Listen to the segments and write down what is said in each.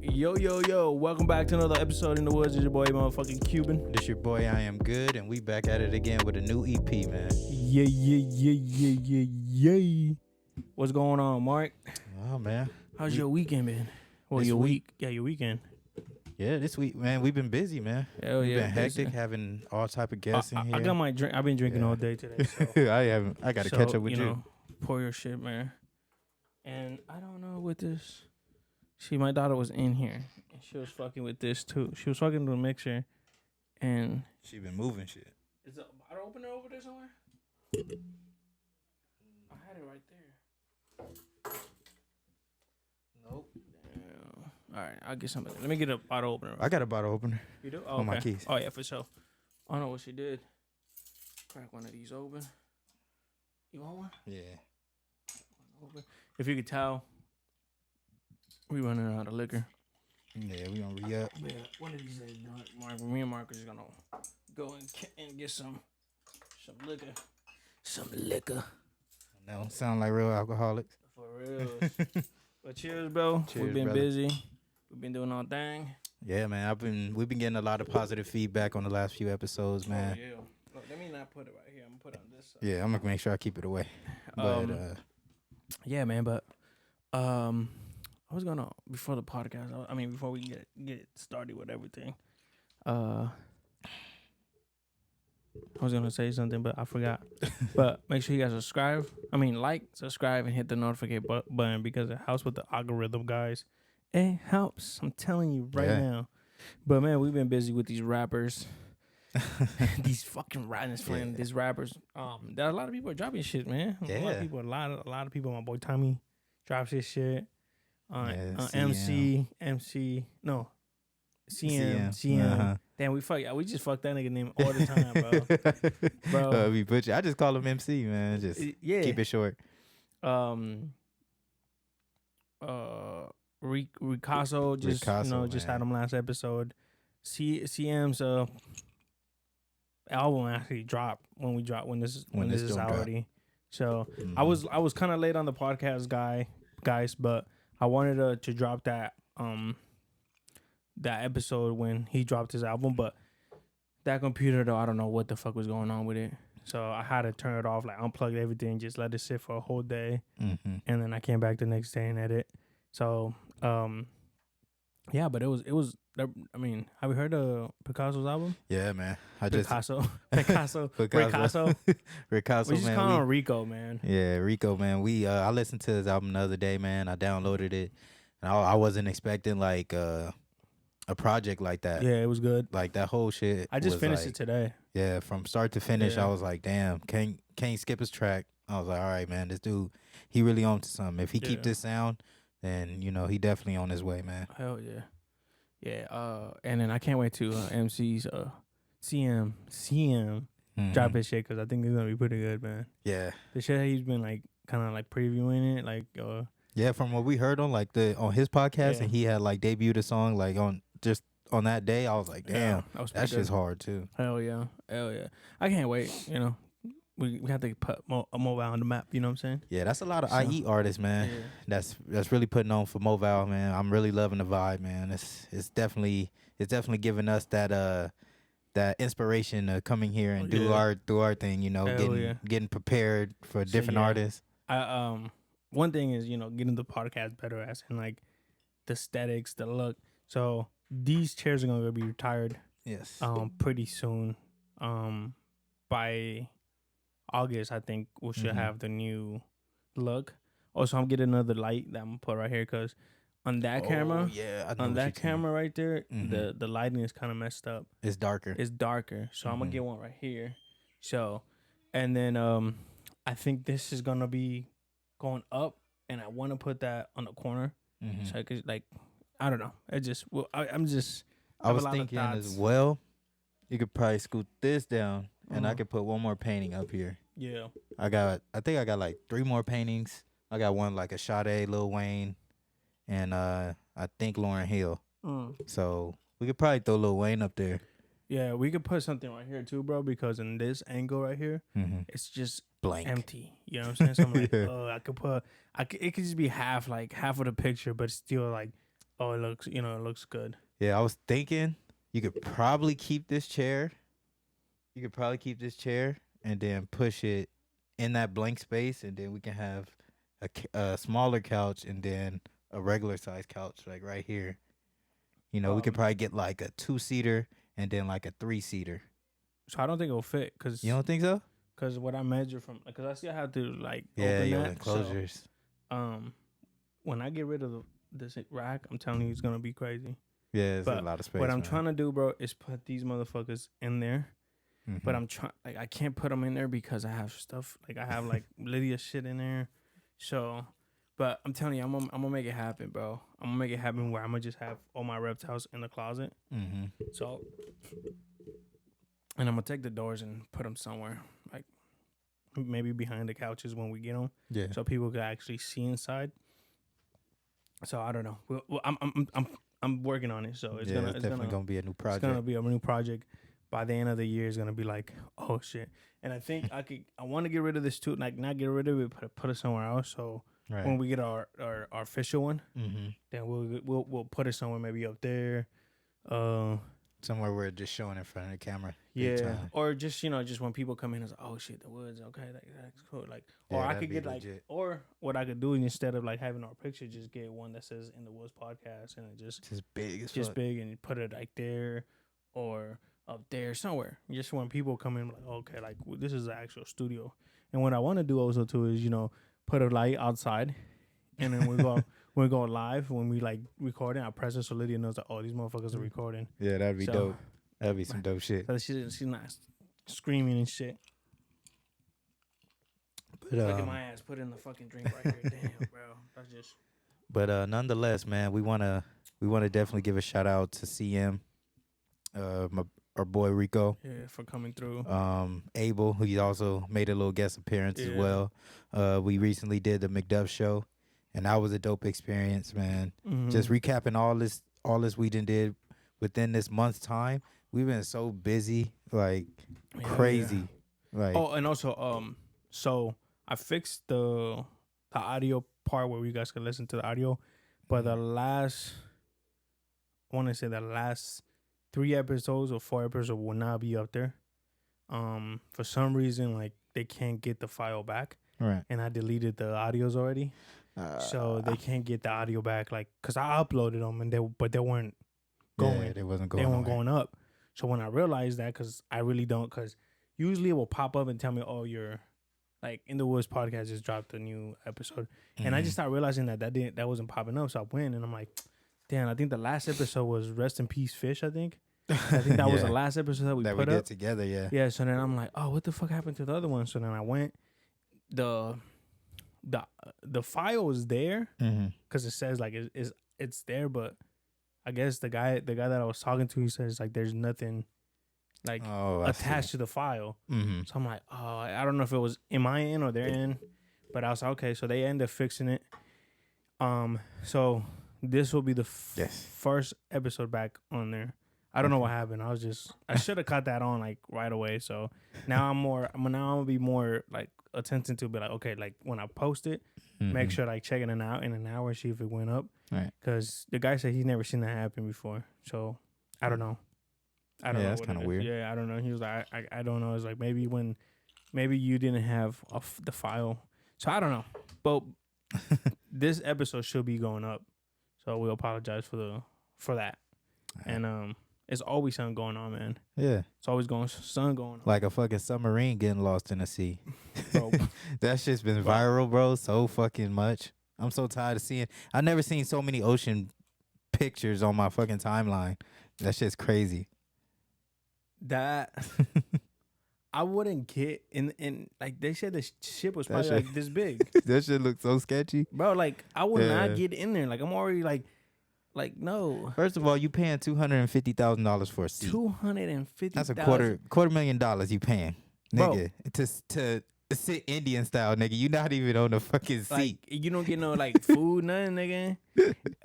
Yo, welcome back to another episode in the Woods. It's your boy, motherfucking Cuban. This your boy, I Am Good, and we back at it again with a new EP, man. Yeah. What's going on, Mark? Oh, man. How's your weekend been? Well, your week. Yeah, your weekend. Yeah, this week, man, we've been busy, man. Hell We've yeah. been hectic, having all type of guests in here. I got my drink. I've been drinking all day today. So. I got to catch up with you. Pour your shit, man. And I don't know what this. See, my daughter was in here, and she was fucking with this, too. She was fucking with a mixer, and... She been moving shit. Is the bottle opener over there somewhere? I had it right there. Nope. Damn. All right, I'll get something. Let me get a bottle opener. I got a bottle opener. You do? On my keys. Oh, yeah, for sure. I don't know what she did. Crack one of these open. You want one? Yeah. Open. If you could tell... We running out of liquor. Yeah, we gonna re-up. Yeah, one of these days, me and Mark are just gonna go and get some liquor. Some liquor. No, sound like real alcoholics. For real. But cheers, bro. Cheers, We've been brother. busy. We've been doing our thing. Yeah, man. We've been getting a lot of positive feedback on the last few episodes, man. Oh, yeah. Look, let me not put it right here. I'm gonna put it on this side. Yeah, I'm gonna make sure I keep it away. But yeah, man. But I was gonna before the podcast. Before we get started with everything, I was gonna say something, but I forgot. But make sure you guys subscribe. Subscribe, and hit the notification button because it helps with the algorithm, guys. It helps. I'm telling you right now. But man, we've been busy with these rappers. These fucking these rappers. There are a lot of people dropping shit, man. Yeah. A lot of people. My boy Tommy drops his shit. CM. CM. Damn, we just fuck that nigga name all the time, bro. We butcher. I just call him MC, man. Just keep it short. Ricasso just had him last episode. CM's album actually dropped when this is out already. So I was kind of late on the podcast, guys, but I wanted to drop that episode when he dropped his album, but that computer though, I don't know what the fuck was going on with it. So I had to turn it off, like unplug everything, just let it sit for a whole day, and then I came back the next day and edit. So yeah, but it was. I mean, have you heard of Picasso's album? Yeah, man. Picasso. Ricasso, We just man. call him Rico, man. Yeah, Rico, man. I listened to his album the other day, man. I downloaded it, and I wasn't expecting like a project like that. Yeah, it was good. Like that whole shit. I just was finished like, it today. Yeah, from start to finish, Yeah. I was like, damn, can't skip his track. I was like, all right, man, this dude, he really on to something. If he keep this sound, then he definitely on his way, man. Hell yeah. Yeah, and then I can't wait to MC's CM drop his shit because I think it's gonna be pretty good, man. Yeah, the shit he's been like kind of like previewing it, like yeah, from what we heard on on his podcast, and he had like debuted a song like on that day. I was like, damn, that shit's hard too. Hell yeah, I can't wait. We have to put Mobile on the map. You know what I'm saying? Yeah, that's a lot of IE artists, man. Yeah. That's really putting on for Mobile, man. I'm really loving the vibe, man. It's definitely giving us that inspiration of coming here and do our thing. Getting prepared for different artists. One thing is getting the podcast better as in like the aesthetics, the look. So these chairs are gonna be retired. Yes. Pretty soon. By August, I think we should have the new look. Also, I'm getting another light that I'm gonna put right here because on that camera, right there, the lighting is kind of messed up. It's darker. So I'm gonna get one right here. So, and then I think this is gonna be going up, and I want to put that on the corner. So I could I don't know. I was thinking as well. You could probably scoot this down. And I could put one more painting up here. Yeah. I think I got like 3 more paintings. I got one like a Sade, Lil Wayne, and I think Lauryn Hill. So we could probably throw Lil Wayne up there. Yeah, we could put something right here too, bro, because in this angle right here, it's just blank, empty. You know what I'm saying? So I'm like, Yeah. oh, it could just be half of the picture, but still like, oh, it looks good. Yeah, I was thinking you could probably keep this chair. You could probably keep this chair and then push it in that blank space, and then we can have a smaller couch and then a regular size couch like right here. You know, we could probably get like a 2-seater and then like a 3-seater. So I don't think it'll fit because You don't think so? Because what I measure from, because I still have to like Yeah, open your that. enclosures. So, when I get rid of this rack, I'm telling you, it's gonna be crazy. Yeah, it's a lot of space. What I'm trying to do, bro, is put these motherfuckers in there. Mm-hmm. But I'm trying, like, I can't put them in there because I have stuff, like I have like Lydia shit in there. So, but I'm telling you, I'm gonna make it happen, bro. I'm gonna make it happen where I'm gonna just have all my reptiles in the closet. Mm-hmm. So, and I'm gonna take the doors and put them somewhere, like maybe behind the couches when we get them. Yeah. So people could actually see inside. So I don't know. Well, I'm working on it. So it's definitely gonna be a new project. It's gonna be a new project. By the end of the year, it's gonna be like, oh shit. And I think I want to get rid of this too. Like not get rid of it, but put it somewhere else. So when we get our official one, then we'll put it somewhere, maybe up there. Somewhere where it's just showing in front of the camera. Yeah, or just just when people come in, it's like, oh shit, the Woodz, okay, that's cool. Like, or I could get like, or what I could do is instead of like having our picture, just get one that says in the Woodz podcast, and it just big, as just big, and you put it like there, or up there somewhere. Just when people come in, like, okay, like this is the actual studio. And what I want to do also too is put a light outside, and then we go live when we like recording. I press it so Lydia knows that these motherfuckers are recording. Yeah, that'd be dope. That'd be some dope shit. So she's not screaming and shit. But look at my ass put in the fucking drink right here. Damn, bro. That's just. But nonetheless, man, we wanna definitely give a shout out to CM, our boy Rico. Yeah, for coming through. Abel, who also made a little guest appearance as well. We recently did the McDuff show, and that was a dope experience, man. Mm-hmm. Just recapping all this we did within this month's time. We've been so busy, like crazy. Yeah. Like and also so I fixed the audio part where you guys can listen to the audio, but I want to say the last 3 episodes or 4 episodes will not be up there. For some reason, like they can't get the file back, right? And I deleted the audios already, so they can't get the audio back. Like, cause I uploaded them and they weren't going. Yeah, they weren't going up. So when I realized that, cause I really don't, cause usually it will pop up and tell me, oh, you're like in the Woodz podcast just dropped a new episode, and I just started realizing that wasn't popping up. So I went and I'm like, damn, I think the last episode was Rest in Peace Fish. I think that was the last episode that we put did up together. Yeah. Yeah. So then I'm like, oh, what the fuck happened to the other one? So then I went, the file is there because it says like it's there, but I guess the guy that I was talking to, he says like there's nothing like attached to the file. Mm-hmm. So I'm like, oh, I don't know if it was in my end or their end, but I was like, okay. So they ended up fixing it. So this will be the first episode back on there. I don't know what happened. I should have cut that on like right away. So now I'm gonna be more like attention to be like, okay, like when I post it, make sure like checking it out in an hour, see if it went up. Right. Because the guy said he's never seen that happen before. So I don't know. I don't know. That's kind of weird. Yeah, I don't know. He was like, I don't know. It's like maybe you didn't have the file. So I don't know. But this episode should be going up. So we apologize for that. And it's always something going on, man. Yeah. It's always something going on. Like a fucking submarine getting lost in the sea. Bro. That shit's been viral, bro, so fucking much. I'm so tired of seeing. I've never seen so many ocean pictures on my fucking timeline. That shit's crazy. That I wouldn't get in like they said the ship was probably like this big. That shit looks so sketchy. Bro, like I would not get in there. Like I'm already like no. First of all, you paying $250,000 for a seat. $250,000. That's a $250,000 you paying, nigga. To sit Indian style, nigga. You not even on the fucking Like seat. you don't get no like food, nothing, nigga.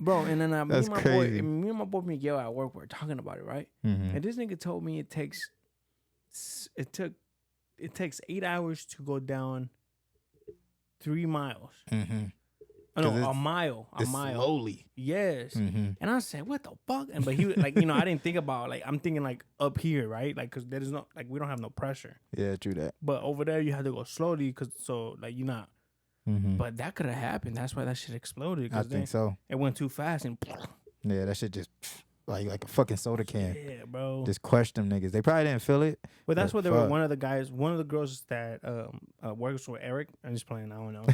Bro, and then me That's and my crazy. boy, me and my boy Miguel at work were talking about it, right? Mm-hmm. And this nigga told me it takes 8 hours to go down 3 miles. Mm-hmm. Oh, no, a mile. Slowly. Yes. Mm-hmm. And I said, what the fuck? And but he was like, I didn't think about like I'm thinking like up here, right? Like because there is no like we don't have no pressure. Yeah, true that. But over there you have to go slowly because so like you're not. Mm-hmm. But that could have happened. That's why that shit exploded. I think so. It went too fast and. Yeah, that shit just like a fucking soda can. Yeah, bro. Just crush them niggas. They probably didn't feel it. But that's but what they were. fuck. One of the girls that works with Eric. I'm just playing. I don't know,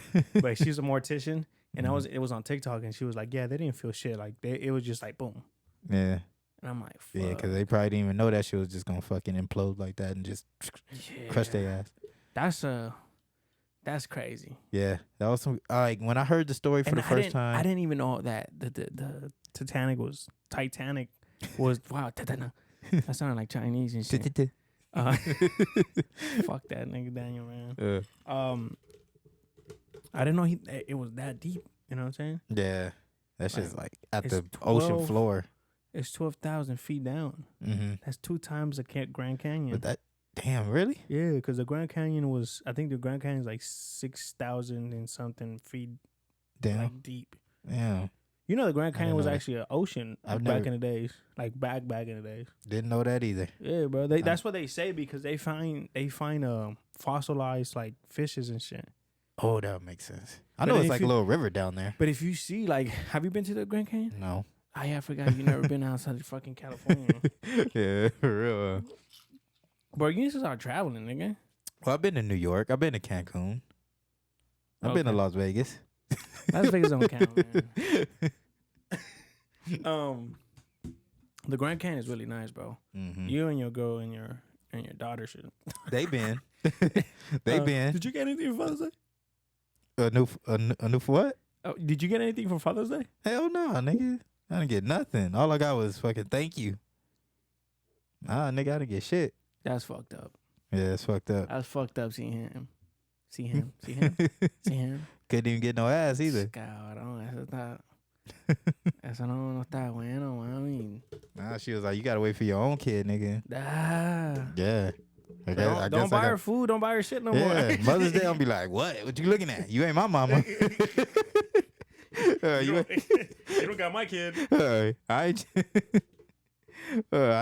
but she's a mortician, and it was on TikTok, and she was like, "Yeah, they didn't feel shit. Like it was just like boom." Yeah. And I'm like, fuck. Yeah, because they probably didn't even know that shit was just gonna fucking implode like that and just crush their ass. That's crazy. Yeah, that was some. Like when I heard the story for the first time, I didn't even know that the Titanic was wow. That sounded like Chinese and shit. Fuck that nigga Daniel, man. I didn't know it was that deep. You know what I'm saying? Yeah, that shit's like at it's the ocean 12 floor. It's 12,000 feet down. Mm-hmm. That's 2 times the Grand Canyon. But damn, really? Yeah, because the Grand Canyon I think the Grand Canyon is like 6,000 and something feet like deep. Yeah. You know the Grand Canyon was actually an ocean back in the days, like back in the days. Didn't know that either. Yeah, bro. That's what they say because they find fossilized like fishes and shit. Oh, that makes sense. I know it's like a little river down there. But if you see, like, have you been to the Grand Canyon? No. I forgot you never been outside of fucking California. Yeah, for real. Bro, you need to start traveling, nigga. Well, I've been to New York. I've been to Cancun. I've been to Las Vegas. Las Vegas don't count, man. The Grand Canyon is really nice, bro. Mm-hmm. You and your girl and your daughter should. They been. They been. Did you get anything for Father's Day? A new for what? Oh, did you get anything for Father's Day? Hell no, nigga. I didn't get nothing. All I got was fucking thank you. Nah, nigga, I didn't get shit. That's fucked up. Yeah, that's fucked up. That's fucked up seeing him. See him. Couldn't even get no ass either. Cabrón, eso no está bueno, mami. Nah, she was like, you gotta wait for your own kid, nigga. Ah. Yeah. Don't buy her food. Don't buy her shit no more. Yeah, Mother's Day, I'll be like, what you looking at? You ain't my mama. You don't got my kid. I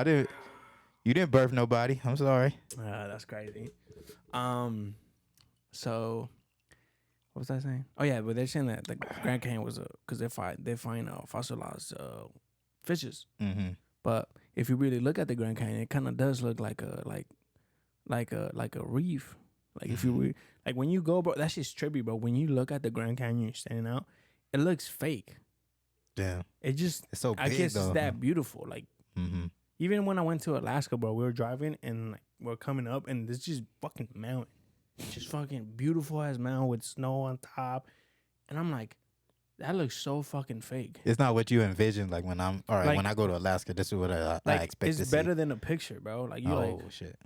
didn't. You didn't birth nobody. I'm sorry. That's crazy. So what was I saying? Oh yeah, but they're saying that the Grand Canyon was because they find fossilized fishes. Mm-hmm. But if you really look at the Grand Canyon, it kind of does look like a reef. Like if you like when you go, bro, that's just trippy, bro. When you look at the Grand Canyon standing out, it looks fake. Damn. It's so big, I guess though. it's that beautiful. Like even when I went to Alaska, bro, we were driving and like we're coming up and there's just fucking mountain. Just fucking beautiful ass mountain with snow on top. And I'm like, that looks so fucking fake. It's not what you envision. Like when I'm like, when I go to Alaska, this is what I expect to see. It's better than a picture, bro. Like you shit.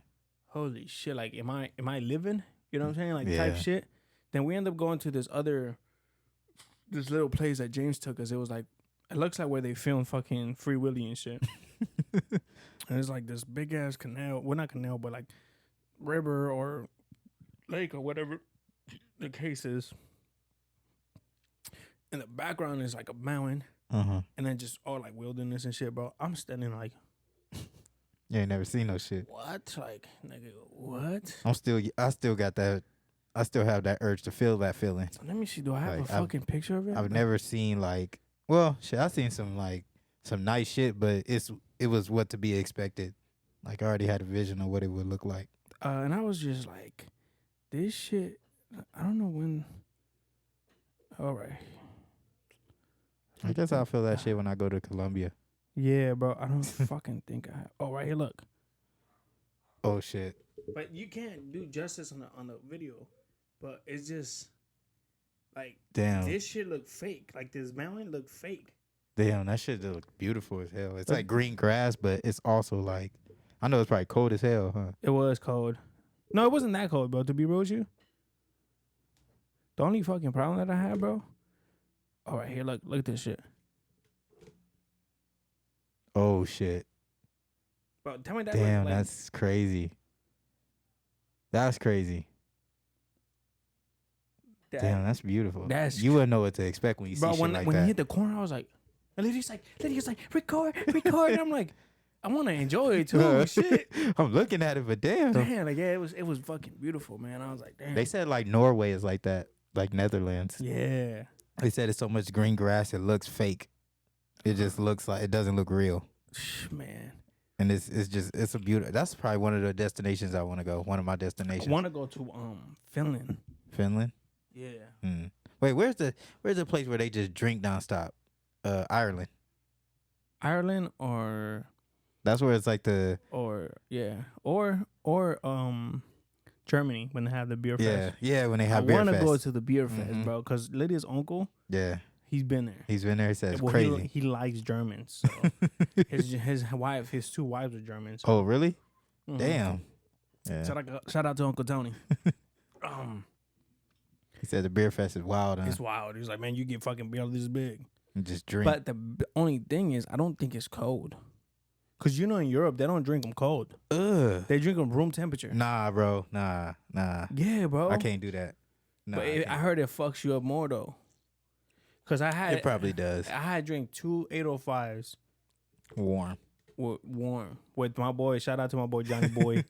Holy shit! Like am I living? You know what I'm saying? Like yeah. type shit. Then we end up going to this little place that James took us. It was like it looks like where they filmed fucking Free Willy and shit. And it's like this big ass canal. Well, not canal, but like river or lake or whatever the case is. In the background is like a mountain, and then just all like wilderness and shit, bro. I'm standing like, you ain't never seen no shit. What? Like, nigga, what? I still got that. I still have that urge to feel that feeling. So let me see. Do I have a fucking picture of it? I've never seen like, well, shit. I've seen some nice shit, but it was what to be expected. Like I already had a vision of what it would look like. And I was just like, this shit. I don't know when. All right. I guess I'll feel that shit when I go to Colombia. Yeah, bro. I don't fucking think I have. Oh, right here, look. Oh shit. But you can't do justice on the video. But it's just like, damn, this shit look fake. Like this mountain look fake. Damn, that shit look beautiful as hell. It's like green grass, but it's also like, I know it's probably cold as hell, huh? It was cold. No, it wasn't that cold, bro. To be real with you, The only fucking problem that I had, bro. All right, here, look at this shit. Oh shit. Bro, tell me that. Damn, like, that's crazy. That's crazy. Damn, that's beautiful. You wouldn't know what to expect when you see shit like that. When he hit the corner, I was like, and Lydia's like, record. And I'm like, I want to enjoy it too. Shit. I'm looking at it, but damn. Damn, like, yeah, it was fucking beautiful, man. I was like, damn. They said like Norway is like that, like Netherlands. Yeah. They said it's so much green grass, it looks fake. It just looks like, it doesn't look real. Man. And it's a beautiful. That's probably one of the destinations I want to go. One of my destinations. I want to go to Finland. Finland. Yeah. Wait, where's the place where they just drink nonstop? Ireland. Ireland or that's where it's like the or Germany when they have the beer fest. Yeah, when they have beer fest. I want to go to the beer fest, bro, because Lydia's uncle. Yeah. He's been there. He says it's crazy. He likes Germans. So his two wives are Germans. So. Oh, really? Damn. Yeah. Shout out to Uncle Tony. He said the beer fest is wild. Huh? It's wild. He's like, man, you get fucking beer this big. And just drink. But the only thing is, I don't think it's cold. Because in Europe, they don't drink them cold. Ugh. They drink them room temperature. Nah, bro. Nah. Yeah, bro. I can't do that. Nah, but I heard it fucks you up more, though. Because it probably does. I had drank 2 805s. Warm. With my boy. Shout out to my boy, Johnny Boy.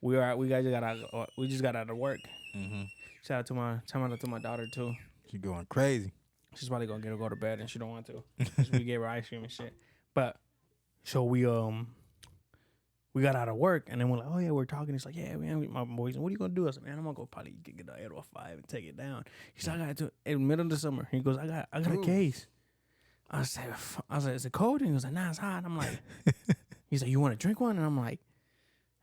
we just got out of work. Mm-hmm. Shout out to my daughter, too. She's going crazy. She's probably going to get her go to bed, and she don't want to. So we gave her ice cream and shit. But, so we got out of work, and then we're like, oh, yeah, we're talking. He's like, yeah, man, my boys, what are you going to do? I said, man, I'm going to go probably get the 805 and take it down. He said, I got it in the middle of the summer. He goes, I got a case. I said, is it cold? And he was like, nah, it's hot. And I'm like, he's like, you want to drink one? And I'm like,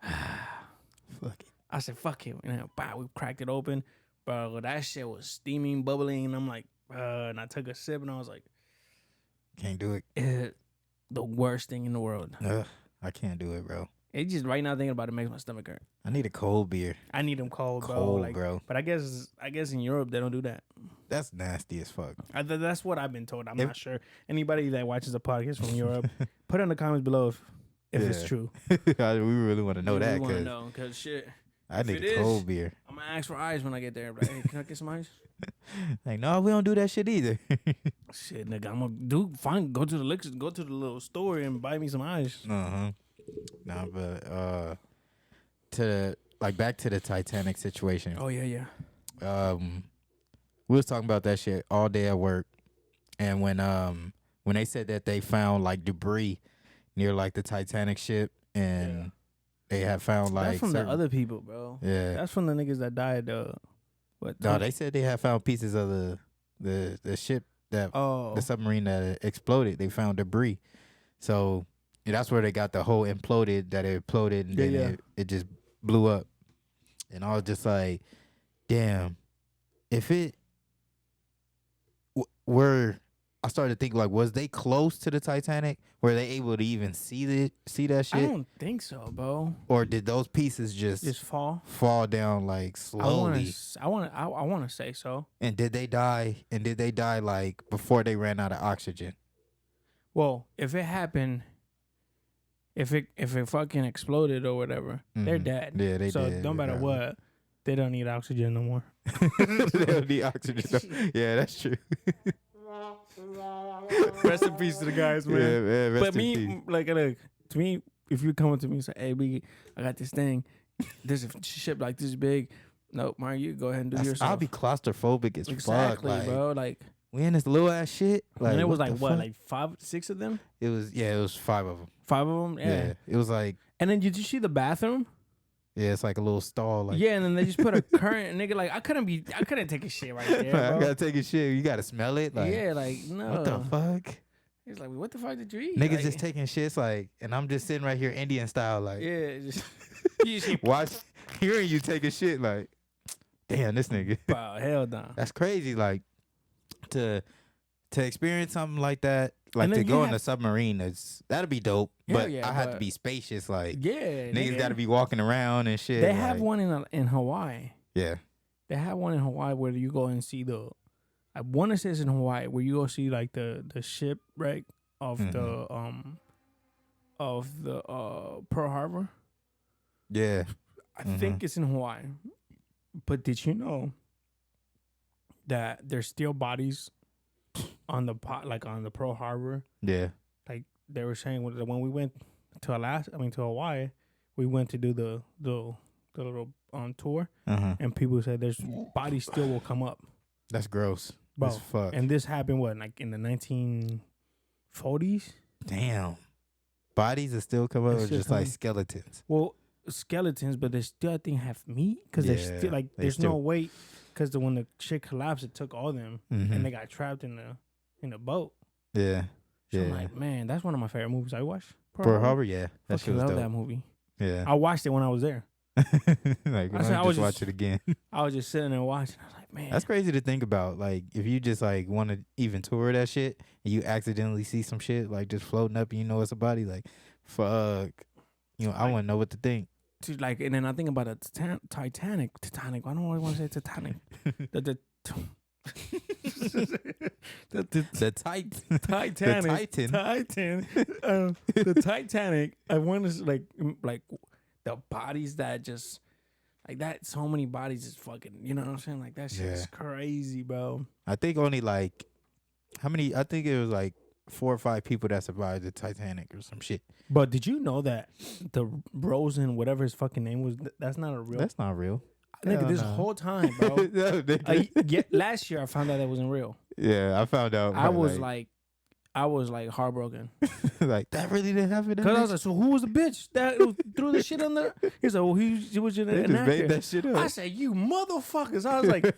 fuck it. I said, fuck it. And then, we cracked it open. Bro, that shit was steaming, bubbling. And I'm like, and I took a sip, and I was like, can't do it. It's the worst thing in the world. Ugh, I can't do it, bro. It just right now thinking about it makes my stomach hurt. I need a cold beer. I need them cold, bro. Cold, bro. But I guess in Europe they don't do that. That's nasty as fuck. That's what I've been told. I'm not sure. Anybody that watches a podcast from Europe, put in the comments below if it's true. We really want to know that. We want to know because shit. I need a cold beer. I'm gonna ask for ice when I get there. Like, hey, can I get some ice? Like, no, we don't do that shit either. Shit, nigga, I'm gonna go to the little store and buy me some ice. Nah, but back to the Titanic situation. Oh yeah. We was talking about that shit all day at work, and when they said that they found like debris near like the Titanic ship, and they had found like that's from the other people, bro. Yeah, that's from the niggas that died. No, they said they had found pieces of the ship that the submarine that exploded. They found debris, so that's where they got the whole imploded and then it just blew up, and I was just like, damn, if it I started to think like, was they close to the Titanic? Were they able to even see that shit? I don't think so, bro. Or did those pieces just fall down like slowly? I want to say so. And did they die? And did they die like before they ran out of oxygen? Well, if it happened, if it fucking exploded or whatever, they're dead. Yeah, they so no matter what, they don't need oxygen no more. They don't need oxygen. Yeah, that's true. Rest in peace to the guys, man. Yeah, man, rest but me, in peace. Like, to me, if you come up to me and say, "Hey, B, I got this thing. There's a ship like this big." No, Mario, you go ahead and do yourself. I'll be claustrophobic as fuck, like, bro. Like, we in this little ass shit. Like, and it was like what, like 5, 6 of them? It was 5 of them. 5 of them, yeah. It was like. And then did you see the bathroom? Yeah, it's like a little stall. Like, yeah, and then they just put a current nigga. Like, I couldn't take a shit right there. Bro. I gotta take a shit. You gotta smell it. Like, yeah, like no. What the fuck? He's like, what the fuck did you eat? Niggas like, just taking shits, like, and I'm just sitting right here Indian style, like, yeah, just you just watch hearing you take a shit, like, damn, this nigga. Wow, hell no. That's crazy, like, to experience something like that. Like, to go in a submarine, that'd be dope. But I have to be spacious. Like, niggas got to be walking around and shit. They have one in Hawaii. Yeah. They have one in Hawaii where you go and see the. I want to say it's in Hawaii where you go see like the shipwreck of the Pearl Harbor. Yeah, I think it's in Hawaii. But did you know that there's still bodies on the on the Pearl Harbor? Yeah. Like they were saying when we went to to Hawaii, we went to do the little tour, and people said there's bodies still will come up. That's gross. Bro, That's fuck. and this happened like in the 1940s? Damn. Bodies that still come up or just like skeletons? Well, skeletons, but they still I think have meat because they're still like there's no weight because when the shit collapsed, it took all of them and they got trapped in the boat. Yeah. So I'm like, man, that's one of my favorite movies I watched. Pearl Harbor, yeah. I love that movie. Yeah. I watched it when I was there. Like, I was just watch it again. I was just sitting there watching. I was like, man. That's crazy to think about. Like, if you just like want to even tour that shit and you accidentally see some shit like just floating up and you know it's a body, like, fuck. You know, I wouldn't know what to think. Like, and then I think about the Titanic. I don't really want to say Titanic. the Titanic. I want to like the bodies that just like that. So many bodies is fucking. You know what I'm saying? Like that shit is crazy, bro. I think only like how many? I think it was like 4 or 5 people that survived the Titanic or some shit. But did you know that the Rosen, whatever his fucking name was, that's not a real. That's not real. Nigga, this whole time, bro. No, last year I found out that wasn't real. Yeah, I found out. I was like heartbroken. Like that really didn't happen. Because I was like, so who was the bitch that threw the shit on the? He said, well, he was just an actor. Made that shit up. I said, you motherfuckers. I was like,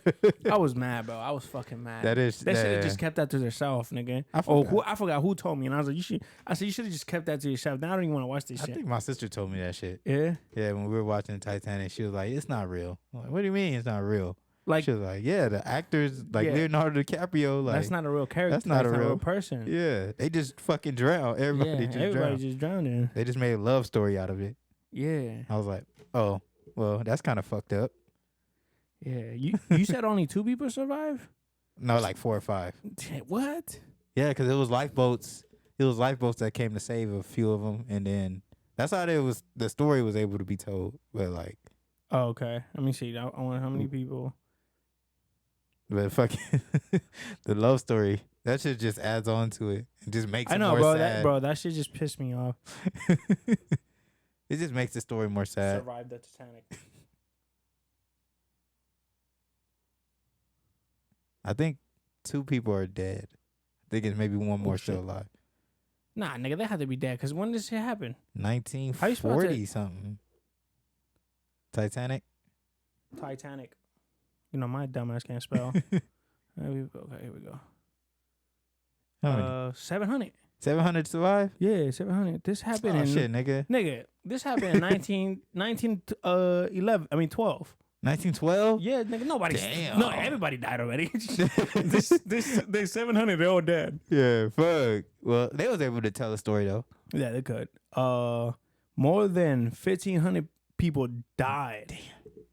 I was mad, bro. I was fucking mad. They should have just kept that to themselves, nigga. I forgot who told me, and I was like, you should have just kept that to yourself. Now I don't even want to watch this shit. I think my sister told me that shit. Yeah. Yeah, when we were watching Titanic, she was like, it's not real. I'm like, what do you mean it's not real? Like, she was like, yeah, the actors like Leonardo DiCaprio, like that's not a real character. That's not a real person. Yeah, they just fucking drown. Everybody just drowned. They just made a love story out of it. Yeah. I was like, oh, well, that's kind of fucked up. Yeah, you said only 2 people survived? No, like 4 or 5. What? Yeah, because it was lifeboats. It was lifeboats that came to save a few of them, and then that's how the story was able to be told. But like, oh, okay. Let me see. I want how many people. But fucking the love story, that shit just adds on to it. It just makes it more bro, sad. That shit just pissed me off. It just makes the story more sad. Survived the Titanic. I think 2 people are dead. I think it's maybe 1 more still alive. Nah, nigga, they had to be dead. Because when did this shit happen? 1940 something. Titanic. You know, my dumbass can't spell. Okay, here we go. How many? 700. 700 survive? Yeah, 700. This happened in... shit, nigga. Nigga, this happened in 1912. 1912? Yeah, nigga, nobody... Damn. No, everybody died already. They 700, they're all dead. Yeah, fuck. Well, they was able to tell a story, though. Yeah, they could. More than 1,500 people died. Damn.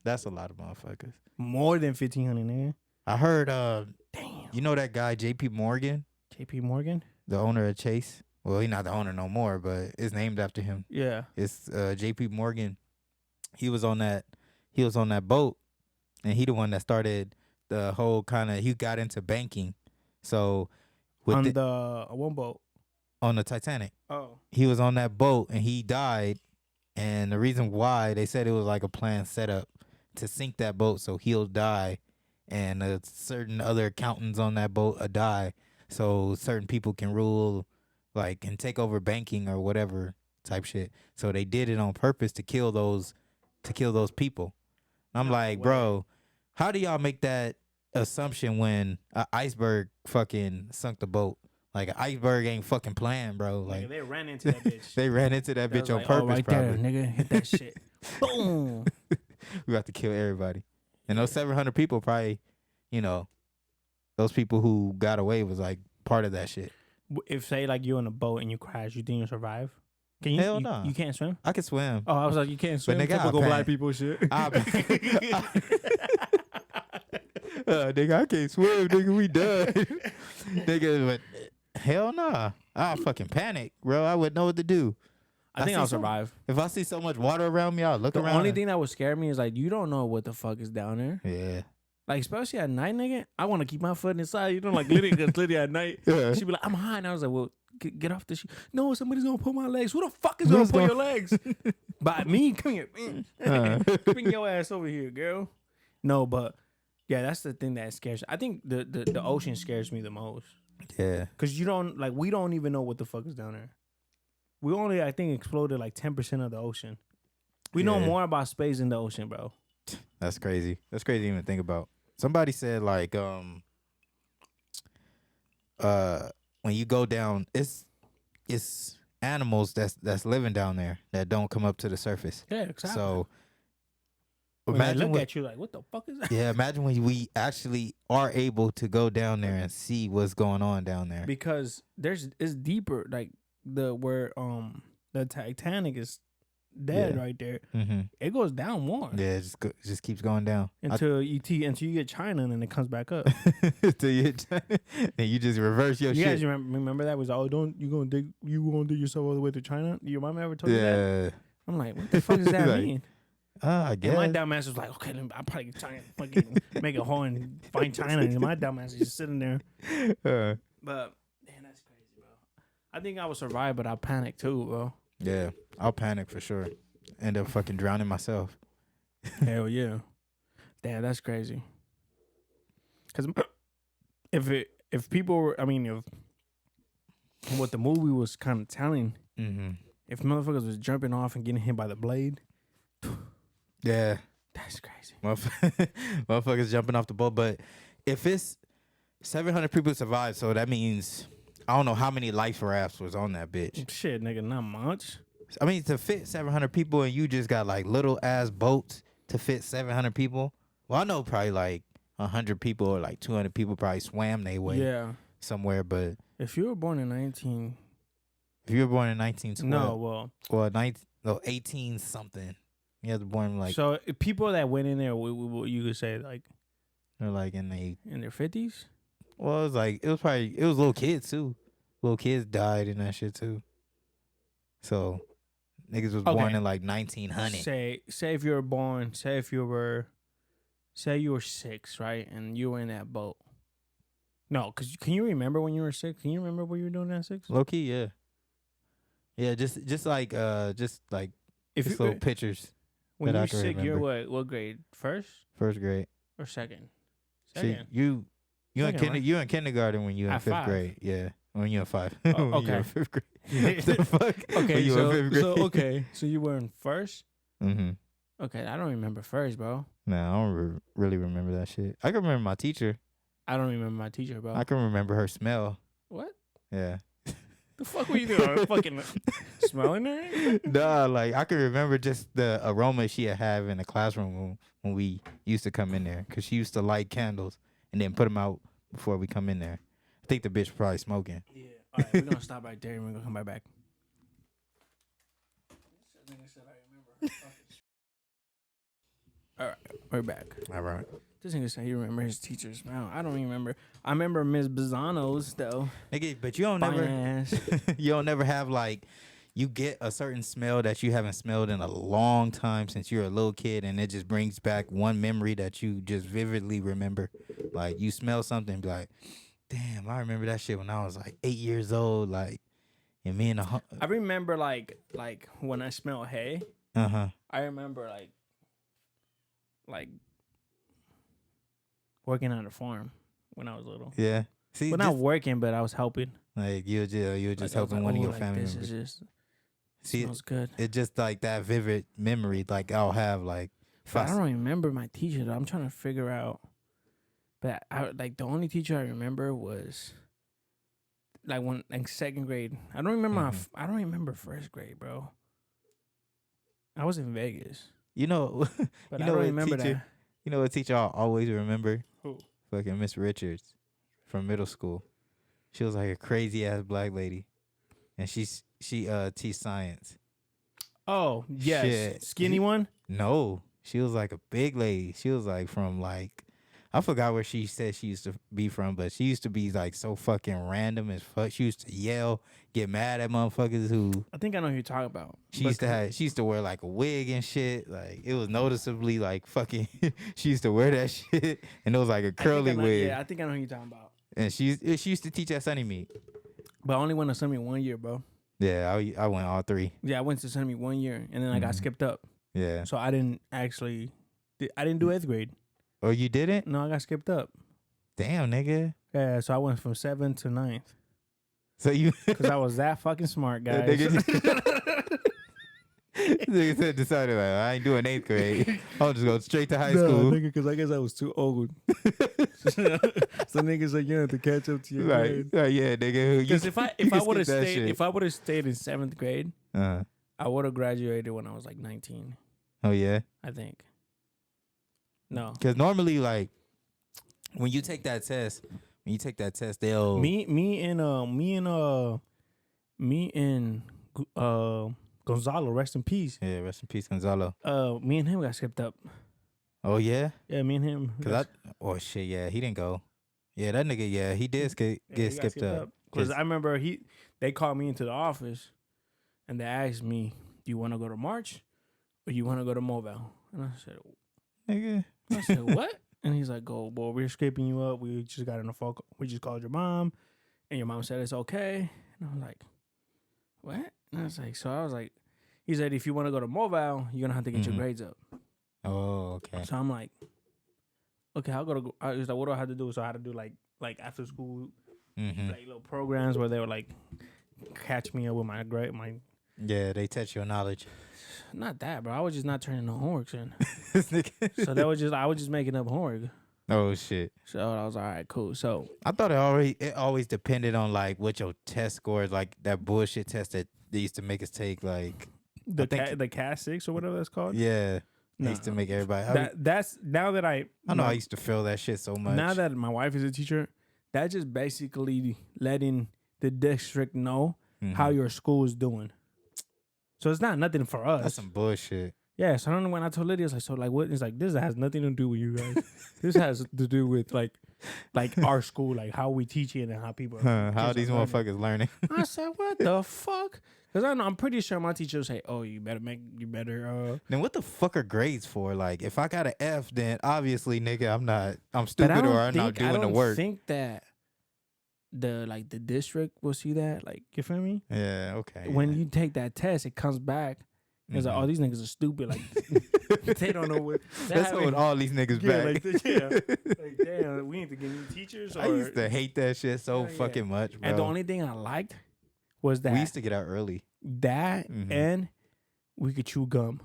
That's a lot of motherfuckers. More than 1,500, nigga. I heard, damn. You know that guy, J.P. Morgan? J.P. Morgan? The owner of Chase? Well, he's not the owner no more, but it's named after him. Yeah. It's J.P. Morgan. He was on that boat, and he the one that started the whole he got into banking. So on the one boat. On the Titanic. Oh. He was on that boat and he died. And the reason why, they said it was like a planned setup to sink that boat so he'll die, and certain other accountants on that boat die, so certain people can rule, like, and take over banking or whatever type shit. So they did it on purpose to kill those people. I'm like, bro, how do y'all make that assumption when an iceberg fucking sunk the boat? Like, an iceberg ain't fucking playing, bro. Like, they ran into that bitch. They ran into that bitch on purpose, right probably. There, nigga, hit that shit. Boom. We got to kill everybody. And those 700 people probably, those people who got away was like part of that shit. If say like you're in a boat and you crash, you think you'll survive? Can you? Hell no. You can't swim? I can swim. Oh, I was like, you can't swim. But nigga, typical black people shit. Nigga, I can't swim, nigga. We done. Nigga, but hell nah. I fucking panic, bro. I wouldn't know what to do. I think I'll survive. If I see so much water around me, I'll look around. The only thing that would scare me is like you don't know what the fuck is down there. Yeah. Like especially at night, nigga. I want to keep my foot inside. You know, like Lydia at night. Yeah. She'd be like, "I'm high," and I was like, "Well, get off the shit." No, somebody's gonna pull my legs. Who the fuck is gonna pull your legs? By me? Come here. Bring your ass over here, girl. No, but yeah, that's the thing that scares. I think the ocean scares me the most. Yeah. Cause we don't even know what the fuck is down there. We only, I think, exploded like 10% of the ocean. We know more about space than the ocean, bro. That's crazy. That's crazy to even think about. Somebody said like when you go down, it's animals that's living down there that don't come up to the surface. Yeah, exactly. So imagine they look at you like, what the fuck is that? Yeah, imagine when we actually are able to go down there and see what's going on down there. Because it's deeper, like where the Titanic is dead right there. Mm-hmm. It goes down more. Yeah, it just keeps going down until you get China and then it comes back up. Until you hit China and you just reverse your shit. You guys remember that was you gonna dig yourself all the way to China? Your mom ever told you that? I'm like, what the fuck does that mean? I guess. And my dumb ass was like, okay, I'm probably trying to fucking make a hole and find China. And my dumb ass is just sitting there. But man, that's crazy, bro. I think I would survive, but I'll panic too, bro. Yeah, I'll panic for sure. End up fucking drowning myself. Hell yeah. Damn, that's crazy. Because if people were, if what the movie was kind of telling, if motherfuckers was jumping off and getting hit by the blade. Yeah. That's crazy. Motherfuckers jumping off the boat. But if it's 700 people survived, so that means I don't know how many life rafts was on that bitch. Shit, nigga, not much. I mean, to fit 700 people and you just got like little ass boats to fit 700 people. Well, I know probably like 100 people or like 200 people probably swam their way somewhere. But if you were born in 1912. No, 18 something. You have to born like. So people that went in there, you could say like. They're like in their 50s. Well, it was little kids too. Little kids died in that shit too. So niggas was born in like 1900. Say if you were 6, right, and you were in that boat. No, cause can you remember when you were 6? Can you remember what you were doing at 6? Low key, yeah. Yeah, just like if you little pictures. When you were 6, you're what grade? First grade or second? See, you in kindergarten when you in 5th grade. Yeah, when you in 5. Okay. You in 5th grade. The fuck? Okay, so you were in 1st. Mm-hmm. Okay, I don't remember 1st, bro. Nah, I don't really remember that shit. I can remember my teacher. I don't remember my teacher, bro. I can remember her smell. What? Yeah. The fuck were you doing? Fucking smelling her? Nah, like I can remember just the aroma she had have in the classroom when we used to come in there, cause she used to light candles and then put them out before we come in there. I think the bitch was probably smoking. Yeah. All right, we're gonna stop right there and we're gonna come right back. All right, we're back. All right. This nigga said he remember his teachers. Man, I don't remember. I remember Miss Bizano's though. Nigga, but you don't never have like you get a certain smell that you haven't smelled in a long time since you're a little kid, and it just brings back one memory that you just vividly remember. Like you smell something, be like, damn, I remember that shit when I was like 8 years old. Like, and me and I remember like when I smell hay. I remember like working on a farm when I was little. Yeah. See, not working, but I was helping. Like you were just helping one of your family members. Smells good. It's just like that vivid memory. Like I'll have like. I don't remember my teacher though. I'm trying to figure out. But the only teacher I remember was like when 2nd grade. I don't remember. I don't remember 1st grade, bro. I was in Vegas. You know, but I don't remember that. You know what teacher I'll always remember? Who? Fucking Miss Richards from middle school. She was like a crazy ass black lady, and she teach science. Oh yes, skinny one. No, she was like a big lady. She was like from like I forgot where she said she used to be from, but she used to be like so fucking random as fuck. She used to yell, get mad at motherfuckers who. I think I know who you're talking about. She used to wear like a wig and shit. Like it was noticeably like fucking. She used to wear that shit, and it was like a curly wig. Yeah, I think I know who you're talking about. And she used to teach at Sunny Meat. But I only went to Sunny Meat 1 year, bro. Yeah, I went all 3. Yeah, I went to Sunny Meat 1 year, and then I got skipped up. Yeah. So I didn't actually. I didn't do 8th grade. Oh, you didn't? No, I got skipped up. Damn, nigga. Yeah, so I went from 7th to 9th. So you. Because I was that fucking smart, guys. Nigga said decided like I ain't doing 8th grade. I'll just go straight to high school. Nigga, because I guess I was too old. So niggas like you have to catch up to your grade. Yeah, nigga. Because if I would have stayed in 7th grade, I would have graduated when I was like 19. Oh yeah. I think. No. Because normally, like, when you take that test, they'll me and Gonzalo, rest in peace. Yeah, rest in peace, Gonzalo. Me and him got skipped up. Oh yeah. Yeah, me and him. Oh shit, yeah, he didn't go. Yeah, that nigga, yeah, he did get skipped up. Because I remember they called me into the office, and they asked me, "Do you want to go to March, or you want to go to Mobile?" And I said, "Nigga." I said, "What?" And he's like, "Oh, well, we're skipping you up. We just got in a phone. We just called your mom, and your mom said it's okay." And I was like, "What?" And I was like, he said, "If you want to go to Mobile, you're gonna have to get your grades up." Oh, okay. So I'm like, "Okay, I'll go to." I was like, "What do I have to do?" So I had to do like after school, like little programs where they would like catch me up with my grade, my. Yeah, they test your knowledge. Not that, bro. I was just not turning the homeworks in. So I was just making up homework. Oh shit. So I was all right, cool. So I thought it always depended on like what your test scores, like that bullshit test that they used to make us take, like the CAS 6 or whatever that's called. Yeah, they used to make everybody. That's now that I know I used to feel that shit so much. Now that my wife is a teacher, that's just basically letting the district know how your school is doing. So it's not nothing for us. That's some bullshit. Yeah, so I don't know when I told Lydia, I was like, so like what? It's like, this has nothing to do with you guys. This has to do with like our school, like how we teach it and how people how these motherfuckers learning. I said, what the fuck? Because I'm pretty sure my teacher will say, oh, you better. Then what the fuck are grades for? Like, if I got an F, then obviously, nigga, I'm stupid or I'm not doing the work. I think that the district will see that. Like, you feel me? Yeah, okay. When you take that test, it comes back. It's like, oh, these niggas are stupid. Like, they don't know what. That's what all these niggas back. Like, damn, we need to get new teachers. I used to hate that shit so fucking much, bro. And the only thing I liked was that we used to get out early. That and we could chew gum.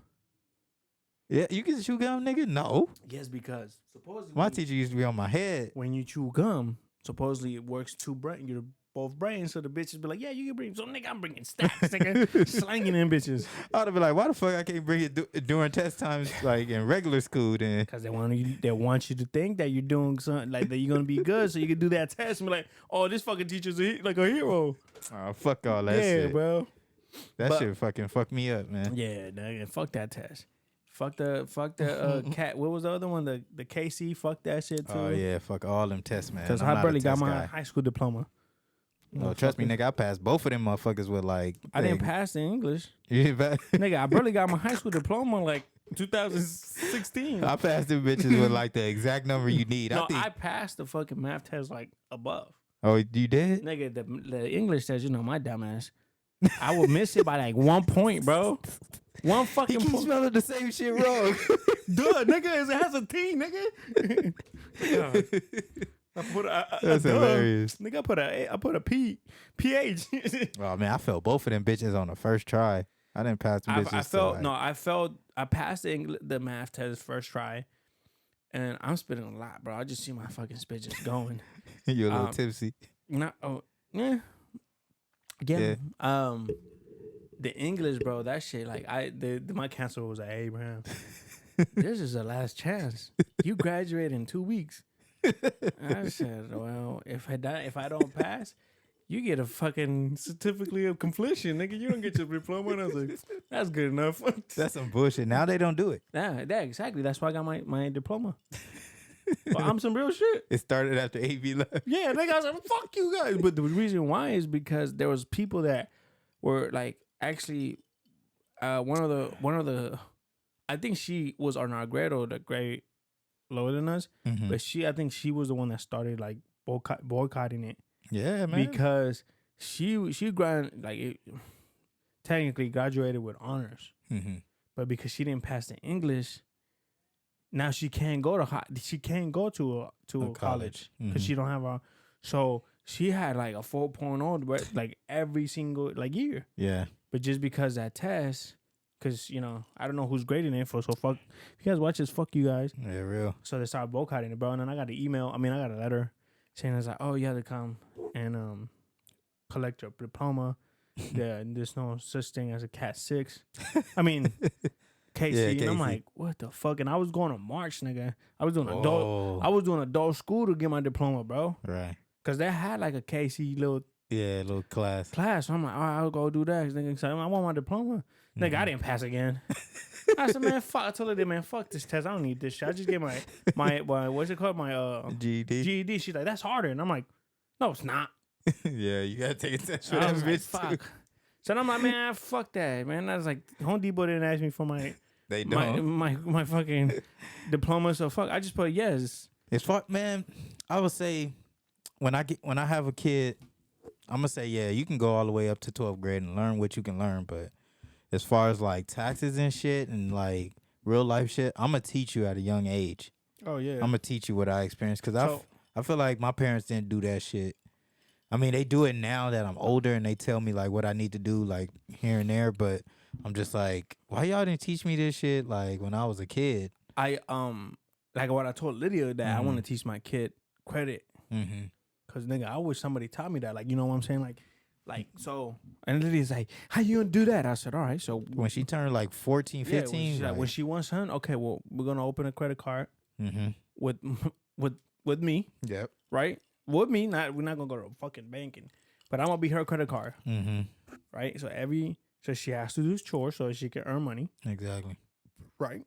Yeah, you can chew gum, nigga? No. Yes, because supposedly my teacher used to be on my head. When you chew gum, supposedly it works you're both brains, so the bitches be like, yeah, you can bring. So nigga, I'm bringing stacks, nigga, slanging them bitches. I'd be like, why the fuck I can't bring it during test times, like in regular school? Then because they want you to think that you're doing something, like that you're gonna be good, so you can do that test and be like, oh, this fucking teacher's like a hero. Oh, fuck all that shit, bro. That shit fucking fucked me up, man. Yeah, nigga, fuck that test. Fuck the cat. What was the other one? The KC. Fuck that shit too. Oh yeah, fuck all them tests, man. Because I barely got my high school diploma. Oh, trust me, nigga, I passed both of them motherfuckers with like. I didn't pass the English. Nigga, I barely got my high school diploma like 2016. I passed them bitches with like the exact number you need. No, I passed the fucking math test like above. Oh, you did? Nigga, the English test, my dumbass. I would miss it by like 1 point, bro. One fucking point. He keeps spelling the same shit wrong. Duh, nigga, it has a T, nigga. That's hilarious. Nigga, I put a PH. Oh man, I failed both of them bitches on the first try. I didn't pass them bitches. I passed the math test first try, and I'm spitting a lot, bro. I just see my fucking spit just going. You're a little tipsy. Yeah. The English, bro, that shit, like my counselor was like, hey, Abraham, this is the last chance. You graduate in 2 weeks. I said, well, if I don't pass, you get a fucking certificate of completion, nigga. You don't get your diploma. And I was like, that's good enough. That's some bullshit. Now they don't do it. Yeah, exactly. That's why I got my diploma. But I'm some real shit. It started after AV left. Yeah, nigga, I was like, fuck you guys. But the reason why is because there was people that were like actually one of the I think she was on our grade or the grade lower than us, but I think she was the one that started like boycotting it. Yeah, man. Because she technically graduated with honors, but because she didn't pass the English, now she can't go to a college because she don't have a. So she had like a 4.0 like every single like year. Yeah. But just because that test, because I don't know who's grading it for. So fuck, if you guys watch this, fuck you guys. Yeah, real. So they started boycotting it, bro. And then I got an email. I got a letter saying it's like, oh, you have to come and collect your diploma. There's no such thing as a Cat 6. I mean, KC. Yeah, And I'm KC. like, what the fuck? And I was going to March, nigga. I was doing adult school to get my diploma, bro. Right. Because they had like a KC little class. So I'm like, all right, I'll go do that. Nigga said, I want my diploma. Nigga, I didn't pass again. I said, man, fuck. I told her, man, fuck this test. I don't need this shit. I just get my what's it called? My GED. She's like, that's harder. And I'm like, no, it's not. Yeah, you gotta take a test for I that was like, bitch fuck. too. So I'm like, man, fuck that, man. I was like, Home Depot didn't ask me for my fucking diploma, so fuck. I just put yes. It's fuck, man. I would say when I have a kid, I'm gonna say you can go all the way up to 12th grade and learn what you can learn, but as far as like taxes and shit and like real life shit, I'm gonna teach you at a young age. Oh yeah. I'm gonna teach you what I experienced because I feel like my parents didn't do that shit. I mean, they do it now that I'm older and they tell me like what I need to do like here and there, but I'm just like, why y'all didn't teach me this shit like when I was a kid? I like what I told Lydia that I want to teach my kid credit. Cause nigga, I wish somebody taught me that. Like, you know what I'm saying? Like so. And Lydia's like, how you gonna do that? I said, all right. So when she turned like 14, 15, when she wants son, okay, well, we're gonna open a credit card with me. Yep. Right. With me, we're not gonna go to a fucking banking, but I'm gonna be her credit card. Right. So she has to do chores so she can earn money. Exactly. Right.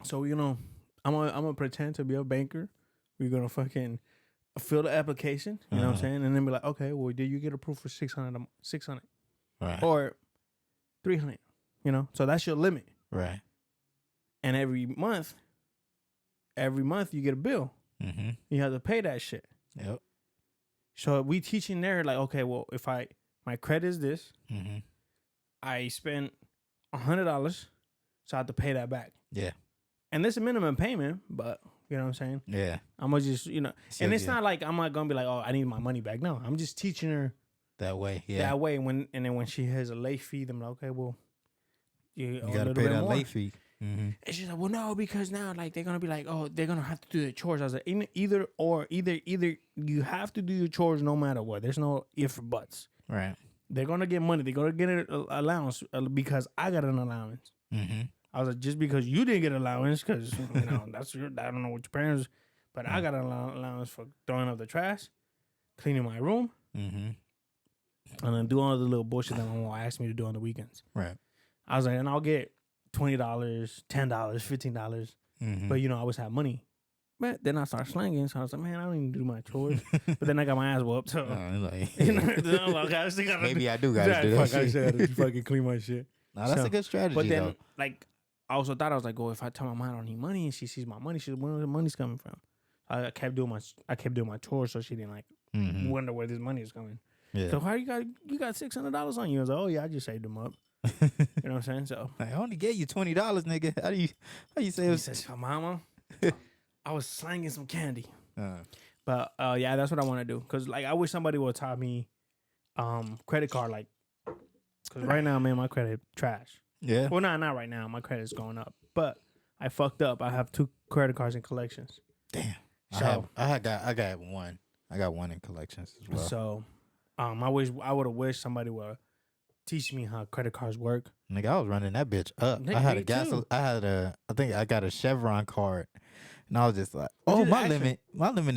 So I'm gonna pretend to be a banker. We're gonna fucking fill the application. You know what I'm saying, and then be like, okay, well, did you get approved for 600, right, or 300? So that's your limit. Right. And every month you get a bill. You have to pay that shit. Yep. So we teaching there like, okay, well, if my credit is this, I spent $100, so I have to pay that back. Yeah. And there's a minimum payment, but you know what I'm saying? Yeah. I'm gonna just, and it's not like I'm not gonna be like, oh, I need my money back. No, I'm just teaching her that way. Yeah. That way, and then when she has a late fee, I'm like, okay, well, you gotta pay that more. Late fee. And she's like, well, no, because now like they're gonna be like, oh, they're gonna have to do their chores. I was like, either you have to do your chores no matter what. There's no if or buts. Right. They're gonna get money. They're gonna get an allowance because I got an allowance. I was like, just because you didn't get an allowance, because that's I don't know what your parents, but I got an allowance for throwing up the trash, cleaning my room, and then doing all the little bullshit that my mom asked me to do on the weekends. Right. I was like, and I'll get $20, $10, $15, but I always have money. But then I started slanging, so I was like, man, I don't even do my chores. But then I got my ass whooped, so maybe I do gotta do that shit. I gotta fucking clean my shit. No, that's a good strategy. But then, though. like, I also thought I was like, oh, if I tell my mom I don't need money and she sees my money, she's like, where the money's coming from? I kept doing my chores, so she didn't like wonder where this money is coming. Yeah. So how you got $600 on you? I was like, oh yeah, I just saved them up. You know what I'm saying? So I only gave you $20, nigga. How you say it? He says, mama, I was slanging some candy. But yeah, that's what I want to do. Cause like I wish somebody would taught me credit card, like, cause right now, man, my credit trash. Yeah. Well, not right now. My credit's going up, but I fucked up. I have 2 credit cards in collections. Damn. So I got one. I got one in collections as well. So, I would have wished somebody would teach me how credit cards work. Nigga, I was running that bitch up. Nigga, I think I got a Chevron card, and I was just like, oh, my limit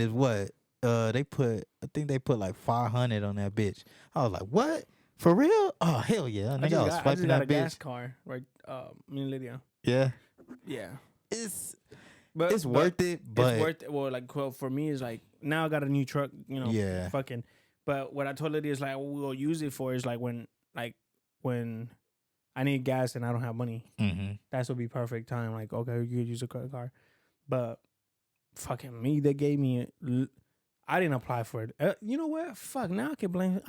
is what? I think they put like 500 on that bitch. I was like, what? For real? Oh, hell yeah. Nigga, I was swiping that bitch. I just got a gas car, right? Me and Lydia. Yeah. Yeah. But it's worth it. But it's worth it. Well, like for me, it's like now I got a new truck. You know, yeah, fucking. But what I told Lydia is like we'll use it for is like when I need gas and I don't have money. mm-hmm. That's would be perfect time. Like okay, you could use a credit card. But fucking me, they gave me. I didn't apply for it. You know what? Fuck. Now I can blame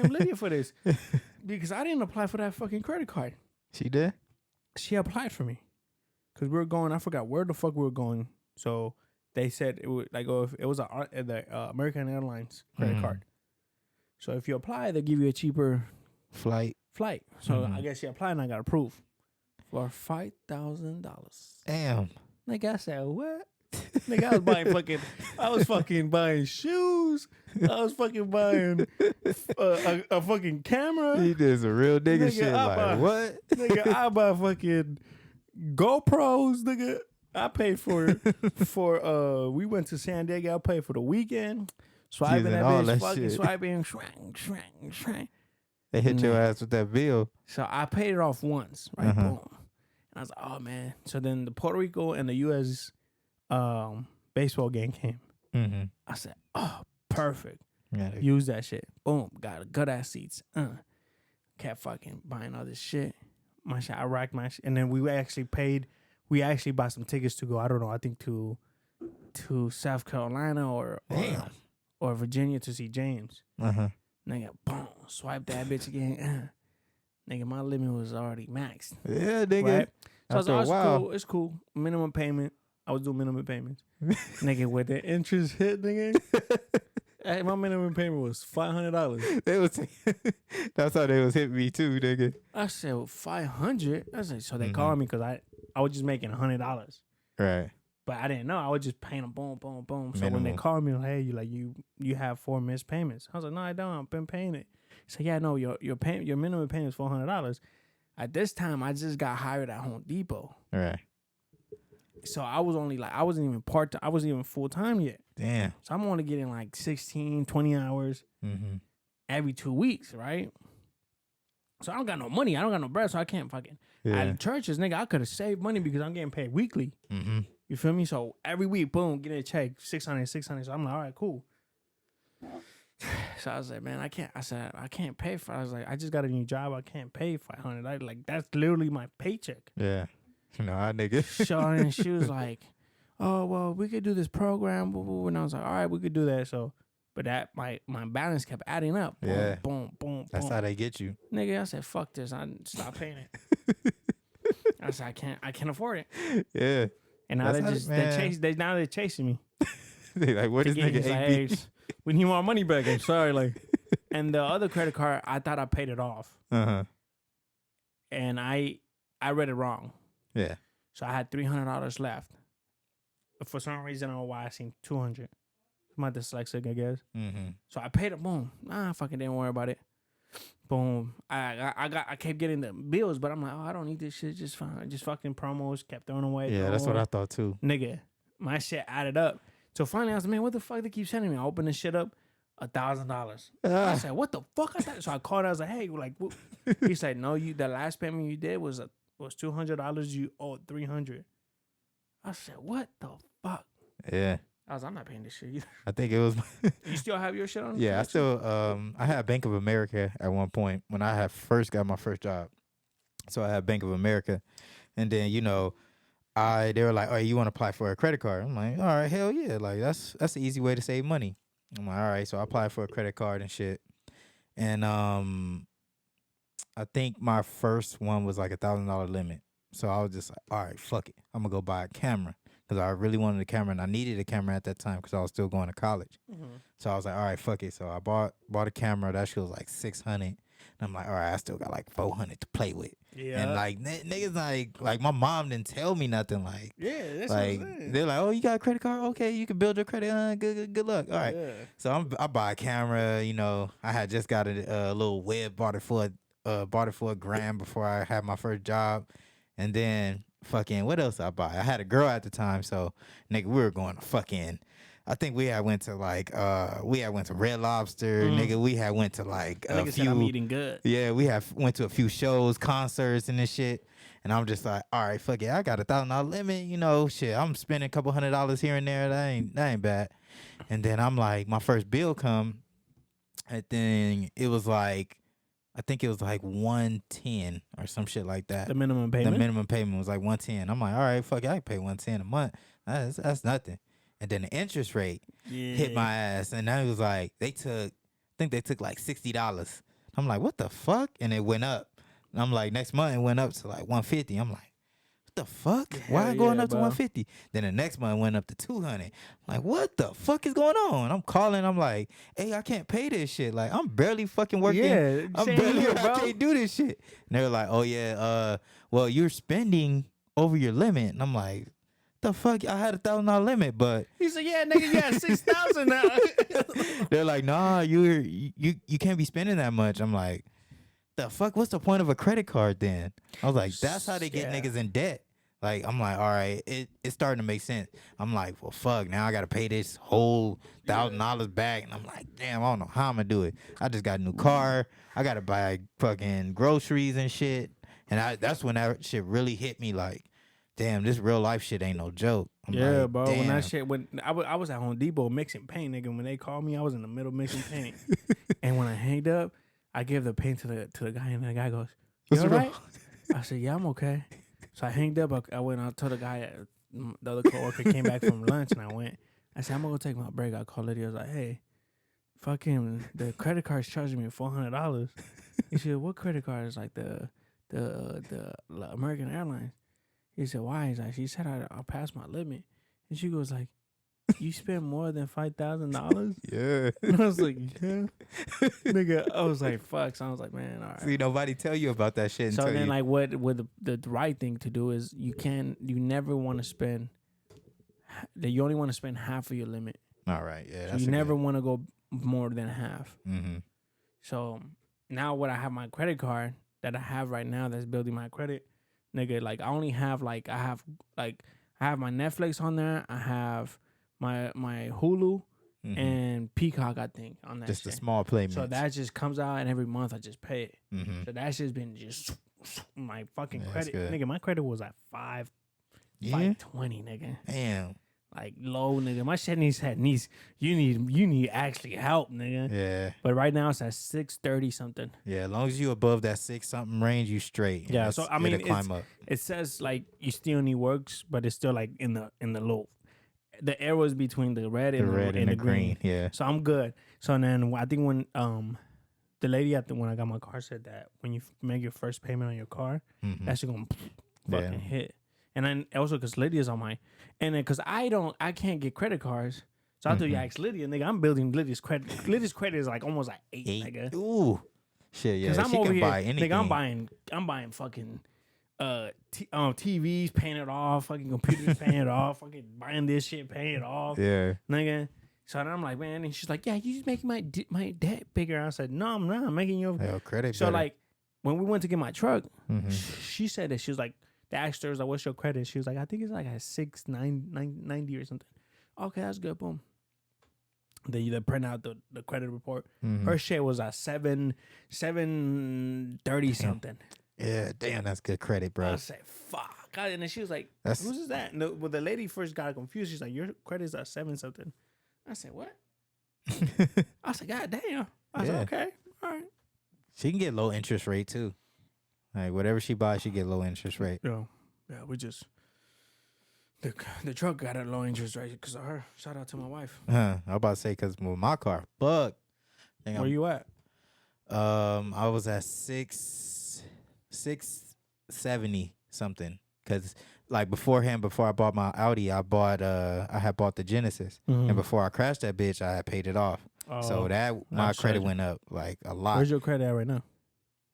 Lydia for this because I didn't apply for that fucking credit card. She did. She applied for me because we were going. I forgot where the fuck we were going. So they said it was like if it was the American Airlines credit card. So if you apply, they give you a cheaper flight. So I guess she applied and I got approved for $5,000. Damn. Nigga, I said what? Nigga, I was fucking buying shoes. I was fucking buying a fucking camera. He did some real nigga shit. Like what? Nigga, I buy fucking GoPros. Nigga, I paid for we went to San Diego. I paid for the weekend. Swiping that bitch, fucking shit. Swiping, shrank. They hit your ass with that bill. So I paid it off once, right? Boom. And I was like, oh man. So then the Puerto Rico and the U.S. Baseball game came. I said, oh, perfect. Yeah, use that shit. Boom. Got a good ass seats. Kept fucking buying all this shit. My shit, I racked my shit. And then we actually bought some tickets to go, I don't know, I think to South Carolina or Virginia to see James. Nigga, boom, swipe that bitch again. Nigga, my limit was already maxed. Yeah, nigga. Right? So I was like, oh, cool. It's cool. Minimum payment. I was doing minimum payments. Nigga, with the interest hit, nigga. My minimum payment was $500. That's how they was hitting me too, nigga. I said, well, $500? I said, so they called me because I was just making $100. Right. But I didn't know. I was just paying them boom, boom, boom. So Minimum. when they called me, like, hey, you have 4 missed payments. I was like, no, I don't. I've been paying it. So yeah, no, your minimum payment is $400. At this time, I just got hired at Home Depot. Right. So I wasn't even part-time. I wasn't even full-time yet. Damn. So I'm only getting like 16, 20 hours every 2 weeks, right? So I don't got no money. I don't got no bread, so I can't fucking. At churches, nigga, I could have saved money because I'm getting paid weekly. You feel me? So every week, boom, get a check, 600. So I'm like, all right, cool. So I was like, man, I can't pay for it. I was like, I just got a new job. I can't pay $500. Like, that's literally my paycheck. Yeah. Nah, nigga. So, and she was like, oh, well, we could do this program. And I was like, all right, we could do that. So, but that, my balance kept adding up. Boom, yeah. Boom. That's how they get you. Nigga, I said, fuck this. I stopped paying it. I said, I can't afford it. Yeah. And now they're chasing me. They like, what is nigga like, hey, we need more money back. I'm sorry. Like, and the other credit card, I thought I paid it off. And I read it wrong. Yeah. So I had $300 left. But for some reason, I don't know why I seen $200. My dyslexic, I guess. So I paid it. Boom. Nah, I fucking didn't worry about it. Boom. I kept getting the bills, but I'm like, oh, I don't need this shit. Just fine. Just fucking promos. Kept throwing away. Yeah, that's what I thought too. Nigga, my shit added up. So finally, I was like, man, what the fuck they keep sending me? I opened this shit up. $1,000. I said, what the fuck? So I called. I was like, hey, like, he said, no, the last payment you did was $200. You owed $300. I said, what the fuck? Yeah. I'm not paying this shit either. I think it was. You still have your shit on? Yeah, I still. I had Bank of America at one point when I had first got my first job. So I had Bank of America, and then they were like, "Oh, you want to apply for a credit card?" I'm like, "All right, hell yeah!" Like that's the easy way to save money. I'm like, "All right," so I applied for a credit card and shit, and I think my first one was like $1,000 limit. So I was just like, "All right, fuck it, I'm gonna go buy a camera." Because I really wanted a camera, and I needed a camera at that time because I was still going to college. So I was like, all right, fuck it. So I bought a camera. That shit was like $600. And I'm like, all right, I still got like $400 to play with. Yeah. And like niggas like my mom didn't tell me nothing. Like, yeah, that's like what I'm saying. They're like, oh, you got a credit card? Okay, you can build your credit. Good luck. All right. Yeah. So I buy a camera. I had just got a little web, bought it for $1,000 before I had my first job, and then. Fucking what else I buy? I had a girl at the time, so nigga, we were going to fucking I think we had went to like Red Lobster, nigga. We had went to like That nigga said I'm eating good. Yeah, we have went to a few shows, concerts, and this shit. And I'm just like, all right, fuck it. I got $1,000 limit, you know, shit. I'm spending a couple $100 here and there. That ain't bad. And then I'm like, my first bill come, and then it was like, I think it was like 110 or some shit like that. The minimum payment? The minimum payment was like 110. I'm like, all right, fuck it. I can pay 110 a month. That's nothing. And then the interest rate hit my ass. And that was like, I think they took like $60. I'm like, what the fuck? And it went up. And I'm like, next month it went up to like 150. I'm like, what the fuck? Why going up to 150? Then the next month went up to 200. I'm like, what the fuck is going on? I'm calling. I'm like, hey, I can't pay this shit. Like, I'm barely fucking working. Yeah, I can't do this shit. And they were like, oh yeah, well, you're spending over your limit. And I'm like, the fuck? I had $1,000 limit, but he said, yeah, nigga, you got 6,000 now. They're like, nah, you can't be spending that much. I'm like, the fuck? What's the point of a credit card then? I was like, that's how they get niggas in debt. Like, I'm like, all right, it's starting to make sense. I'm like, well, fuck, now I got to pay this whole $1,000 back. And I'm like, damn, I don't know how I'm going to do it. I just got a new car. I got to buy fucking groceries and shit. And that's when that shit really hit me like, damn, this real life shit ain't no joke. I'm like, bro. damn. When I was at Home Depot mixing paint, nigga. When they called me, I was in the middle mixing paint. And when I hanged up, I gave the paint to the guy, and the guy goes, "You all right?" I said, "Yeah, I'm okay." So I hanged up. I went. I told the guy, the other coworker came back from lunch, and I went. I said, "I'm gonna go take my break." I called Lydia. I was like, "Hey, fucking the credit card's charging me $400." He said, "What credit card?" Is like the American Airlines. He said, "Why?" He's like, "She said I'll pass my limit." And she goes like, "You spent more than $5,000?" Yeah. And I was like, "Yeah." Nigga, I was like, fuck. So I was like, man, all right. See, nobody tell you about that shit. So then, like, what the right thing to do is you never want to spend, you only want to spend half of your limit. All right, yeah. So you never want to go more than half. Mm-hmm. So now what I have my credit card that I have right now that's building my credit, nigga, like, I only have, like, I have my Netflix on there. I have my Hulu. Mm-hmm. And Peacock, I think, on that just shit. A small payment. So that just comes out, and every month I just pay it. Mm-hmm. So that's just been just my fucking credit. Nigga, my credit was at 520, nigga. Damn. Like, low, nigga. My shit needs you need actually help, nigga. Yeah. But right now it's at 630 something. Yeah, as long as you above that 6 something range, you straight. Yeah, so I mean, climb up. It says like you still need works, but it's still like in the low. The arrows between the red and the green. Yeah. So I'm good. So then I think when the lady when I got my car said that when you make your first payment on your car, that's gonna fucking hit. And then also because Lydia's on my, and then because I can't get credit cards. So I thought you asked Lydia, nigga, I'm building Lydia's credit. Lydia's credit is like almost like 8, nigga. Ooh. Shit, yeah. Because I'm over here, buy anything. nigga, I'm buying fucking TVs, paying it off, fucking computers, paying it off, fucking buying this shit, paying it off, nigga. So then I'm like, man, and she's like, yeah, you just making my debt bigger. I said, no, I'm not. I'm making your credit. So better. Like, when we went to get my truck, she said that she was like, they asked her, like, what's your credit? She was like, I think it's like a 690 or something. Okay, that's good. Boom. They print out the credit report. Her shit was a 730 something. Yeah, damn, that's good credit, bro. I said, fuck. And then she was like, who's that? And the lady first got confused. She's like, your credit's at 7 something. I said, what? I said, God damn. I said, okay, all right. She can get low interest rate too. Like whatever she buys, she get low interest rate. Yeah, we just the truck got a low interest rate because of her. Shout out to my wife. I was about to say because with my car, fuck. Where you at? I was at 670 something. Cause like beforehand, before I bought my Audi, I had bought the Genesis, and before I crashed that bitch, I had paid it off. So that my credit went up like a lot. Where's your credit at right now?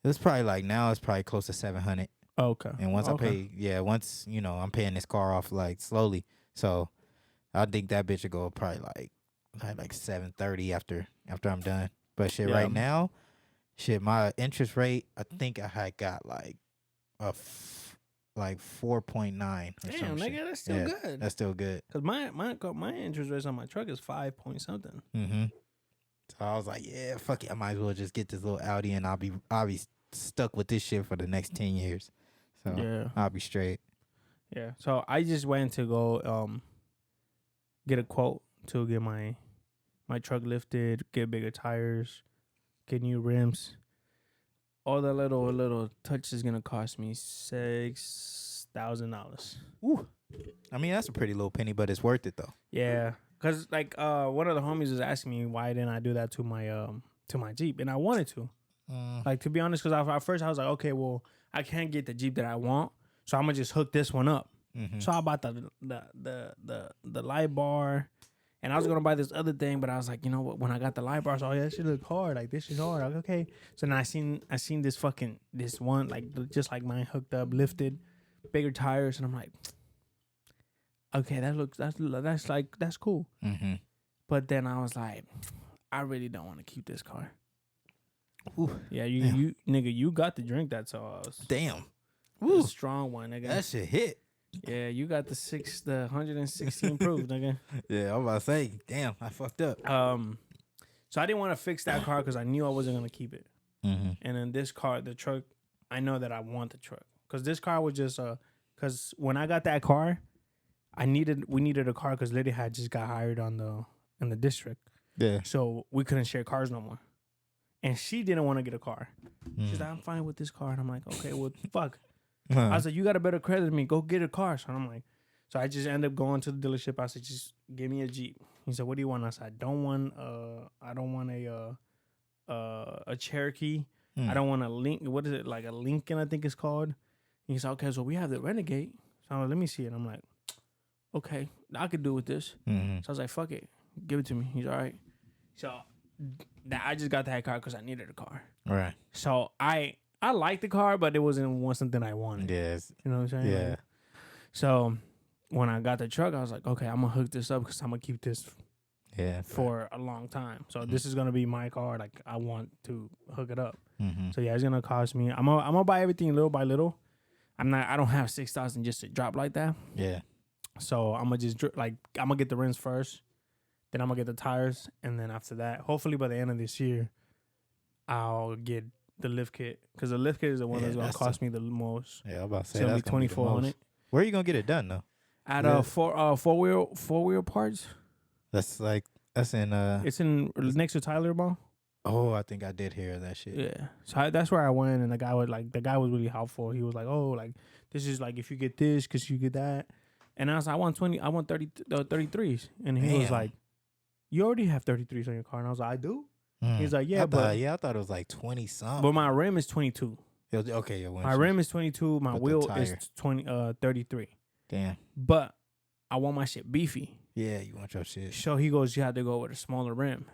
It's probably like now it's probably close to 700. Okay. And once I pay, once I'm paying this car off like slowly, so I think that bitch will go probably like 730 after I'm done. But shit, right now, my interest rate, I think I had got like like 4.9. Damn, nigga, that's still good. That's still good. Cause my interest rates on my truck is 5 point something. Mm-hmm. So I was like, yeah, fuck it. I might as well just get this little Audi, and I'll be stuck with this shit for the next 10 years. So yeah, I'll be straight. Yeah. So I just went to go get a quote to get my truck lifted, get bigger tires, get new rims. All the little touch is gonna cost me $6,000. Ooh. I mean, that's a pretty little penny, but it's worth it though. Yeah, cause like one of the homies was asking me why didn't I do that to my Jeep, and I wanted to. Like, to be honest, cause at first I was like, okay, well, I can't get the Jeep that I want, so I'm gonna just hook this one up. Mm-hmm. So I bought the light bar, and I was gonna buy this other thing, but I was like, you know what? When I got the light bar, I was like, oh, yeah, that shit look hard. Like, this is hard. Like, okay. So now I seen this one, like, just like mine, hooked up, lifted, bigger tires, and I'm like, okay, that's cool. Mm-hmm. But then I was like, I really don't want to keep this car. Ooh. Yeah, you nigga, you got to drink that sauce. Damn. Ooh. Strong one, nigga. That shit hit. Yeah, you got the 116 proof, nigga. Yeah, I'm about to say, damn, I fucked up. So I didn't want to fix that car because I knew I wasn't gonna keep it. Mm-hmm. And then this car, the truck, I know that I want the truck because this car was just because when I got that car, we needed a car because Lydia had just got hired in the district. Yeah. So we couldn't share cars no more, and she didn't want to get a car. She's like, I'm fine with this car, and I'm like, okay, well, fuck. I was like, you got a better credit than me. Go get a car. So I'm like, so I just ended up going to the dealership. I said, just give me a Jeep. He said, what do you want? I said, I don't want a Cherokee. I don't want a What is it? Like a Lincoln, I think it's called. And he said, okay, so we have the Renegade. So I'm like, let me see it. I'm like, okay, I could do with this. Mm-hmm. So I was like, fuck it. Give it to me. He's all right. So I just got that car because I needed a car. Right. So I liked the car, but it wasn't something I wanted. Yes. You know what I'm saying? Yeah. Like, so when I got the truck, I was like, okay, I'm going to hook this up because I'm going to keep this for a long time. So this is going to be my car. Like, I want to hook it up. Mm-hmm. So, yeah, it's going to cost me. I'm gonna buy everything little by little. I don't have $6,000 just to drop like that. Yeah. So I'm going to just, I'm going to get the rims first. Then I'm going to get the tires. And then after that, hopefully by the end of this year, I'll get the lift kit, because the lift kit is the one that's gonna cost me the most. Yeah, I'm about to say it's that's gonna be $2,400. Where are you gonna get it done though? At four wheel parts. That's in It's in next to Tyler Mall. Oh, I think I did hear that shit. Yeah, so that's where I went, and the guy was really helpful. He was like, oh, like this is like if you get this, because you get that, and I was like, I want 33s, and he was like, you already have 33s on your car, and I was like, I do. He's like, I thought it was like 20 something. But my rim is 22. Okay, my rim is 22. My wheel is 33. Damn. But I want my shit beefy. Yeah, you want your shit. So he goes, you have to go with a smaller rim.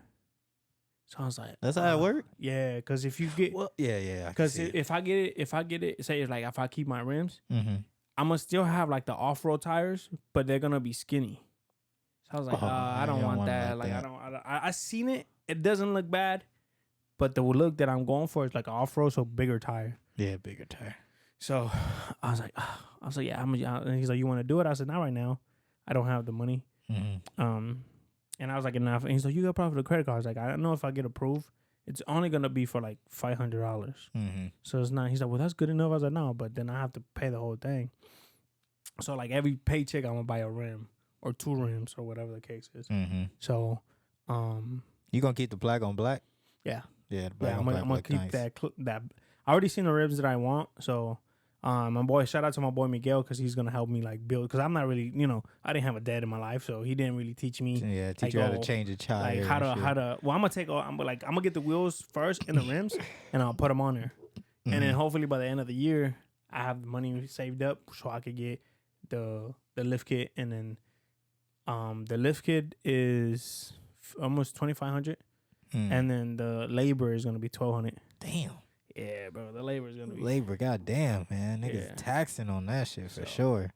So I was like, that's how it works. Yeah, because if you get, because if I get it, say like if I keep my rims, I'm gonna still have like the off road tires, but they're gonna be skinny. So I was like, I don't want that. Like I seen it. It doesn't look bad, but the look that I'm going for is like off road, so bigger tire. Yeah, bigger tire. So I was like, yeah, and he's like, you want to do it? I said, not right now. I don't have the money. Mm-hmm. And I was like, enough. And he's like, you got probably the credit card. I was like, I don't know if I get approved. It's only gonna be for like $500. Mm-hmm. So it's not. He's like, well, that's good enough. I was like, no, but then I have to pay the whole thing. So like every paycheck, I'm gonna buy a rim or 2 rims or whatever the case is. Mm-hmm. So, you gonna keep the black on black? Yeah. Yeah, I'm gonna keep nice. that. I already seen the ribs that I want. So, shout out to my boy Miguel, because he's gonna help me like build. Because I'm not really, I didn't have a dad in my life, so he didn't really teach me. Yeah, teach you how to change a tire. Like how to. Well, I'm gonna get the wheels first and the rims, and I'll put them on there, and then hopefully by the end of the year, I have the money saved up so I could get the lift kit, and then, the lift kit is almost $2,500. And then the labor is gonna be $1,200. Damn. Yeah, bro. The labor is gonna be goddamn, man. Niggas taxing on that shit for sure.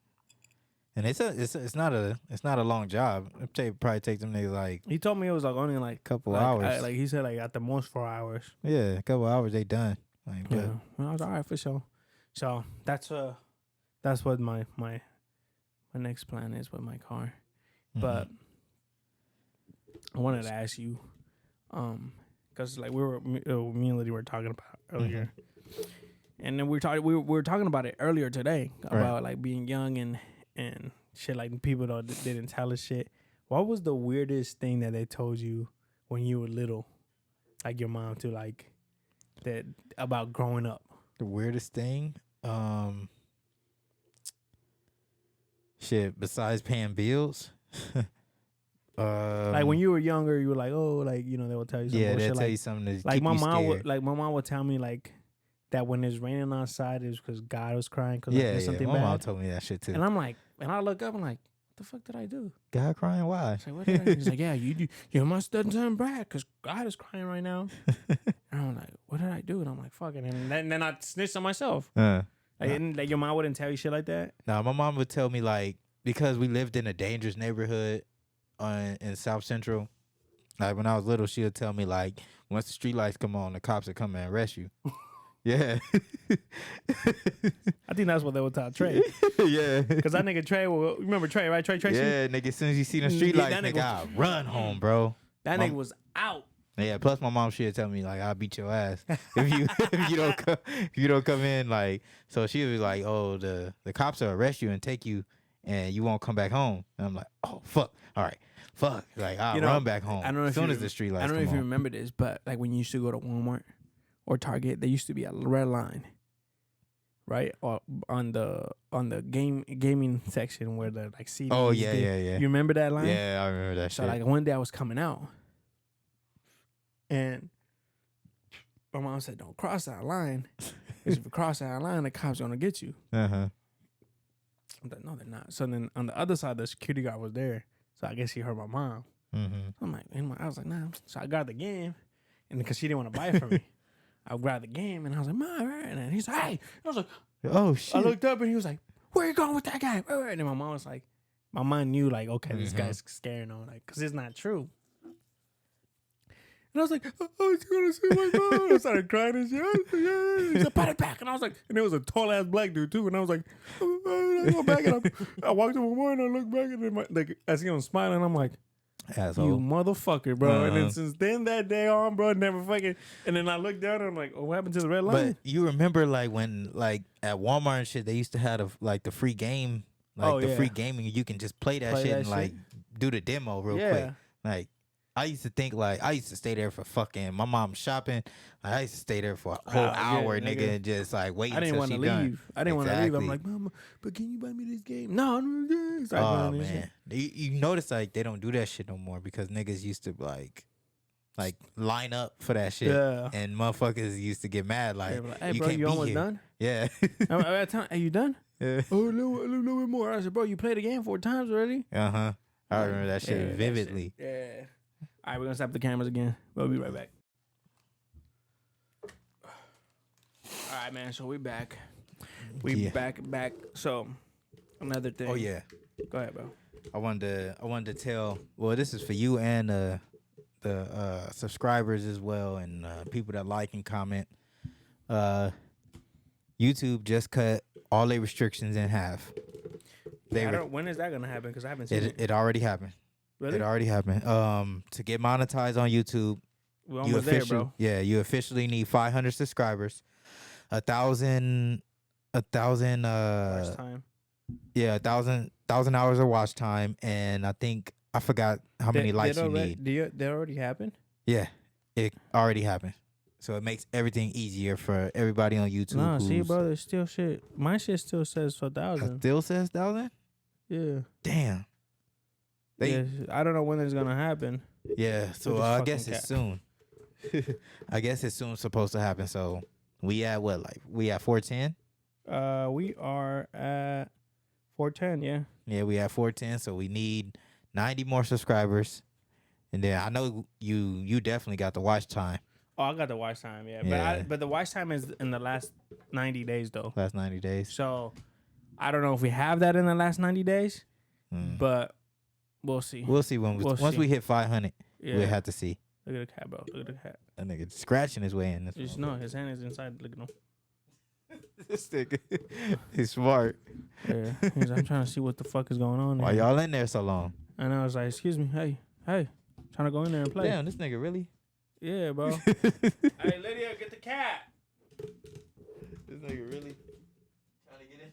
And it's not a long job. It probably take them niggas like. He told me it was like only like a couple hours. He said like at the most 4 hours. Yeah, a couple hours they done. Like, yeah. Well, I was all right for sure. So that's that's what my next plan is with my car. But I wanted to ask you, because like me and Liddy were talking about earlier, and then we were talking about it earlier today about like being young and shit, like people that didn't tell us shit. What was the weirdest thing that they told you when you were little, like your mom to like that about growing up? The weirdest thing, shit. Besides paying bills, like when you were younger, you were like, oh, like they will tell you something. Yeah, bullshit. they'll tell like, you something to like keep my you mom scared. my mom would tell me like that when it's raining outside is because God was crying because Yeah, there's something my bad. mom told me that shit too. And I'm like, and I look up, I'm like, what the fuck did I do? God crying? Why? It's like, what did I do? He's like, yeah, you must have done something bad because God is crying right now. And I'm like, what did I do? And I'm like, fuck it. And then I snitched on myself. Like your mom wouldn't tell you shit like that? No, my mom would tell me like, because we lived in a dangerous neighborhood in South Central. Like when I was little, she would tell me like, once the street lights come on, the cops will come and arrest you. Yeah. I think that's what they would tell Trey. Yeah. Because that nigga Trey, remember Trey, right? Trey Tracy? Yeah, nigga, as soon as you see the street lights, nigga, I'll run home, bro. That nigga was out. Yeah, plus my mom, she'd tell me like, I'll beat your ass if you don't come in. Like, so she would be like, oh, the cops will arrest you and take you and you won't come back home. And I'm like, oh, fuck. All right. Fuck. Like, I'll run back home I don't know as soon as the street lights come on. I don't know if you remember this, but like when you used to go to Walmart or Target, there used to be a red line, right? Or on the gaming section where the like CDs. Oh, yeah. You remember that line? Yeah, I remember that shit. So like one day I was coming out and my mom said, don't cross that line. Because if you cross that line, the cops are going to get you. Uh-huh. I'm like, no, they're not. So then on the other side, the security guard was there. So I guess he heard my mom. I'm like, I was like, nah. So I grabbed the game, and because she didn't want to buy it for me, I grabbed the game, and I was like, Mom, right? And then he's like, hey. I was like, oh, shit. I looked up, and he was like, where you going with that guy? And then my mom was like, my mom knew, like, okay, this guy's scaring her, like, because it's not true. And I was like, I was going to see my mom. I started crying and shit. Yeah. He said, put it back. And I was like, and it was a tall ass black dude too. And I was like, I go back and I walked over more and I looked back and then like I see him smiling. I'm like, asshole. you motherfucker, bro. And then since then that day on, bro, never fucking. And then I looked down and I'm like, oh, what happened to the red line? But you remember like when like at Walmart and shit, they used to have the free game, like free gaming. You can just play that shit and like do the demo real quick. Like. I used to think like I used to stay there for fucking my mom's shopping. Like, I used to stay there for a whole hour, nigga, and just like wait until she done. I didn't want to leave. I'm like, Mama, but can you buy me this game? No. Oh man, you notice like they don't do that shit no more because niggas used to like line up for that shit, and motherfuckers used to get mad like, hey, you bro, can't you be almost here. done? Yeah. Are you done? Yeah. Oh, a little bit more. I said, bro, you played the game 4 times already. I remember that shit vividly. That shit. Yeah. All right, we're gonna stop the cameras again. We'll be right back. All right, man. So we back. We back. So another thing. Oh yeah. Go ahead, bro. I wanted to tell. Well, this is for you and the subscribers as well, and people that like and comment. YouTube just cut all their restrictions in half. When is that gonna happen? Because I haven't seen it. It already happened. Really? It already happened. To get monetized on YouTube, we're almost there, bro. Yeah, you officially need 500 subscribers, 1,000 watch time. Yeah, 1,000 hours of watch time, and I forgot how many likes you need. That already happened? Yeah, it already happened. So it makes everything easier for everybody on YouTube. No, see, bro, there's still shit. My shit still says 1,000. Still says 1,000? Yeah. Damn. I don't know when it's gonna happen. Yeah, so I guess it's soon. I guess it's soon supposed to happen. So we at what? Like we at 410? We are at 410. Yeah. Yeah, we at 410. So we need 90 more subscribers, and then I know you definitely got the watch time. Oh, I got the watch time. Yeah. But the watch time is in the last 90 days though. Last 90 days. So I don't know if we have that in the last 90 days, but. We'll see. We'll see once we hit 500. Yeah. We'll have to see. Look at the cat, bro. Look at the cat. That nigga scratching his way in. No, his hand is inside. Look at him. This nigga, he's smart. Yeah, he's like, I'm trying to see what the fuck is going on. Why There. y'all in there so long? And I was like, excuse me, hey, trying to go in there and play. Damn, this nigga really? Yeah, bro. Hey, Lydia, get the cat. This nigga really trying to get in?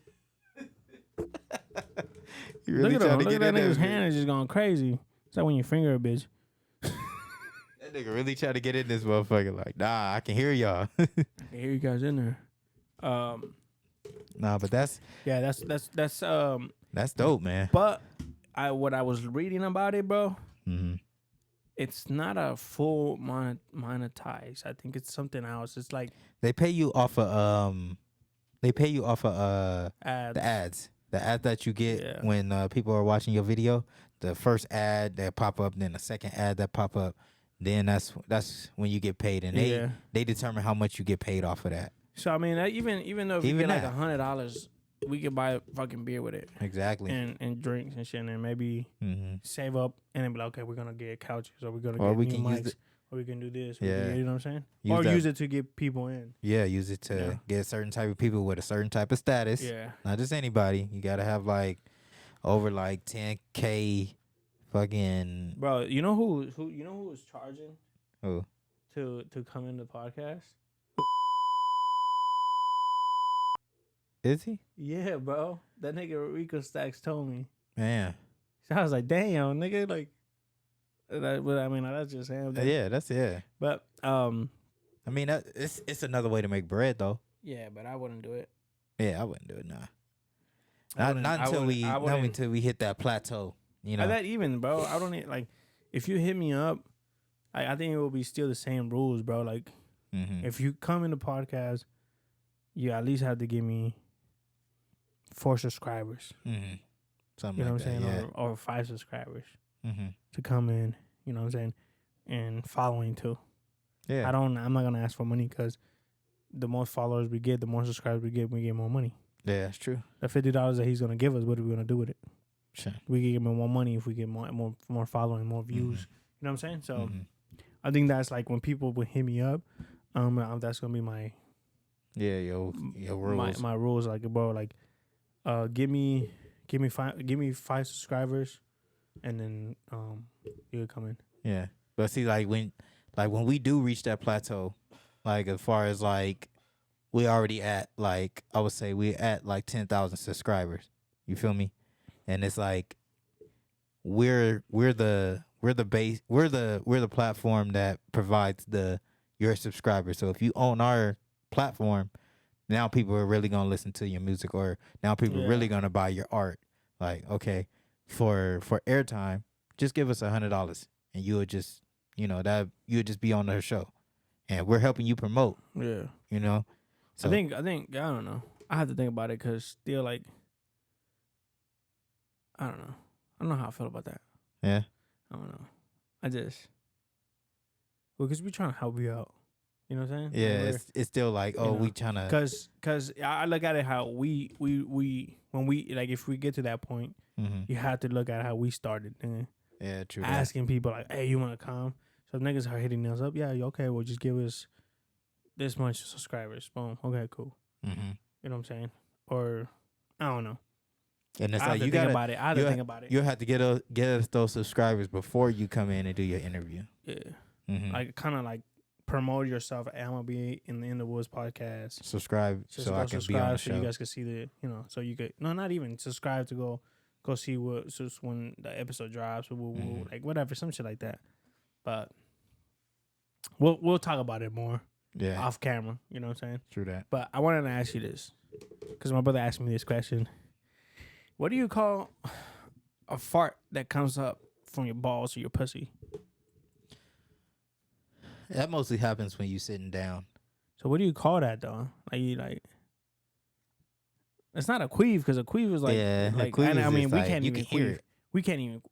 He really Look at trying him. to Look get at that in nigga's there. hand is just going crazy. It's like when you finger a bitch. That nigga really trying to get in this motherfucker. Like, nah, I can hear y'all. I can hear you guys in there. Nah, but that's dope, man. But what I was reading about it, bro, Mm-hmm. it's not a full monetize. I think it's something else. It's like They pay you off of ads. the ads. The ad that you get Yeah. when people are watching your video. The first ad that pop up, then the second ad that pop up, then that's when you get paid, and they determine how much you get paid off of that. So I mean, even though if you get like $100, we could buy a fucking beer with it. Exactly. And drinks and shit, and then maybe save up and then be like, okay, we're gonna get couches, or we're gonna get new mics, or we can do this. Yeah. You know what I'm saying? Use use it to get people in. Yeah, use it to get a certain type of people with a certain type of status. Yeah. Not just anybody. You gotta have like over like 10K fucking. Bro, you know who was charging Who? to come in the podcast? Is he? Yeah, bro. That nigga Rico Stacks told me. Man. So I was like, damn, nigga, like. But I mean, that's just him. Yeah, that's But I mean, it's another way to make bread though. yeah, but I wouldn't do it. Yeah, I wouldn't do it. Nah. Not until we hit that plateau. You know. That even, bro. I don't need, like, if you hit me up, I think it will be still the same rules, bro. Like, if you come in the podcast, you at least have to give me 4 subscribers. Something You know like what I'm that, saying? Or 5 subscribers to come in. You know what I'm saying? And following too. Yeah. I'm not gonna ask for money because the more followers we get, the more subscribers we get more money. Yeah, that's true. The $50 that he's gonna give us, what are we gonna do with it? Sure. We can get more money if we get more following, more views. You know what I'm saying? So I think that's like when people would hit me up, that's gonna be my your rules. My rules, like, bro, like give me 5 subscribers, and then you would come in. Yeah. But see, like when we do reach that plateau, like as far as like we already at, like I would say we at like 10,000 subscribers. You feel me? And it's like we're the platform that provides your subscribers. So if you own our platform, now people are really gonna listen to your music, or now people are really gonna buy your art. Like, okay, for airtime, just give us $100, and you would just, that you would just be on their show, and we're helping you promote. Yeah, So I think I don't know. I have to think about it because still, like, I don't know how I feel about that. Yeah, I don't know. Because we're trying to help you out. You know what I'm saying? Yeah, it's still like, we trying to. Cause I look at it how we when we, like, if we get to that point, you have to look at how we started. Yeah, true. Asking people like, hey, you want to come? So if niggas are hitting us up, yeah, okay, well, just give us this much subscribers. Boom. Okay, cool. You know what I'm saying? Or I don't know. And it's I like have to think about it. I have to think about it. You have to get us those subscribers before you come in and do your interview. Yeah. Like, kind of like promote yourself. Hey, I'm gonna be in the Woodz podcast. Subscribe so I can be on the show. So you guys can see the, so you could, no, not even subscribe to go see what, so when the episode drops, or we'll like whatever, some shit like that. But we'll talk about it more. Yeah. Off camera. You know what I'm saying? True that. But I wanted to ask you this because my brother asked me this question. What do you call a fart that comes up from your balls or your pussy? That mostly happens when you sitting down. So what do you call that though? It's not a queef, because a queef is like, I mean, we can't even queef. We can't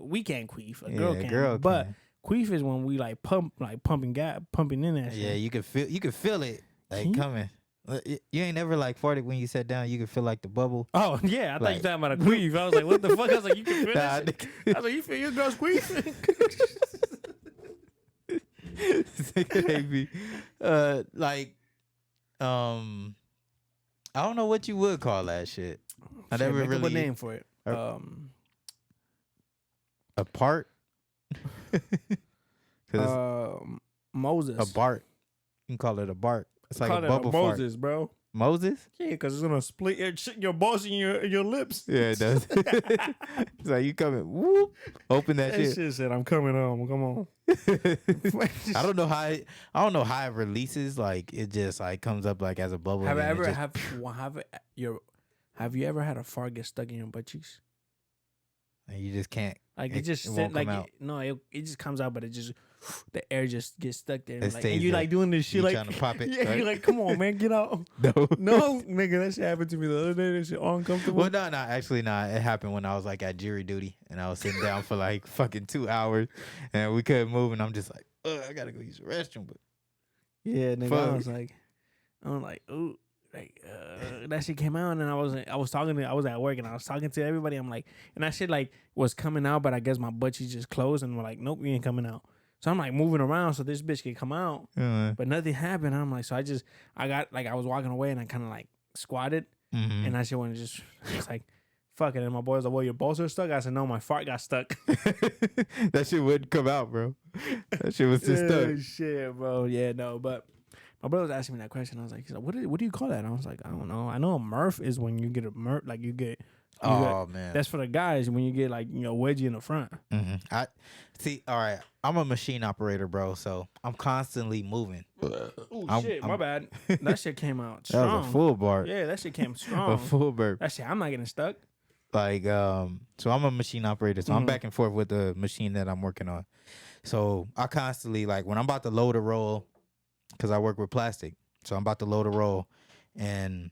queef. A girl can. But queef is when we like pumping in that shit. Yeah, you can feel it like coming. You ain't never like farted when you sat down. You can feel like the bubble. Oh yeah, I thought you were talking about a queef. I was like, what the fuck? I was like, you can feel that. I was like, you feel your girl's queef? I don't know what you would call that shit. I never Make up really a name for it. a part. Moses. A Bart. You can call it a Bart. It's like Call a it bubble Moses, fart. bro. Moses? Yeah, because it's gonna split your balls in your lips. Yeah, it does. It's like you coming, whoop, open that shit. Shit said, "I'm coming home. Come on." I don't know how it releases. Like it just like comes up like as a bubble. Have you ever had a fart get stuck in your butt cheeks? And you just can't. Like it just won't come out. it just comes out, but it just the air just gets stuck there. It Like, stays and you there. like doing this shit You like trying to pop it, Yeah, right? you're like, come on, man, get out. No, nigga, that shit happened to me the other day. That shit all uncomfortable. Well, no, actually, no. It happened when I was like at jury duty, and I was sitting down for like fucking 2 hours, and we couldn't move, and I'm just like, I gotta go use the restroom, but Yeah, nigga, fuck. I was like, ooh, like that shit came out, and I was at work, and I was talking to everybody. I'm like, and that shit like was coming out, but I guess my butt cheeks just closed, and we're like, nope, we ain't coming out. So I'm like moving around so this bitch could come out, but nothing happened. I'm like, so I was walking away, and I kind of like squatted, and that shit went it's like, fuck it. And my boy was like, well, your balls are stuck. I said, no, my fart got stuck. That shit wouldn't come out, bro. That shit was just stuck. Shit, bro. Yeah, no, but my brother was asking me that question. I was like, he's like, what do you call that? And I was like, I don't know. I know a Murph is when you get a Murph, like you get. Man, that's for the guys when you get like wedgie in the front. I see. All right, I'm a machine operator, bro. So I'm constantly moving. Oh shit, my bad. That shit came out strong. That was a full bar. Yeah, that shit came strong. A full burp. That shit, I'm not getting stuck. Like, so I'm a machine operator. So I'm back and forth with the machine that I'm working on. So I constantly like when I'm about to load a roll, because I work with plastic. So I'm about to load a roll, and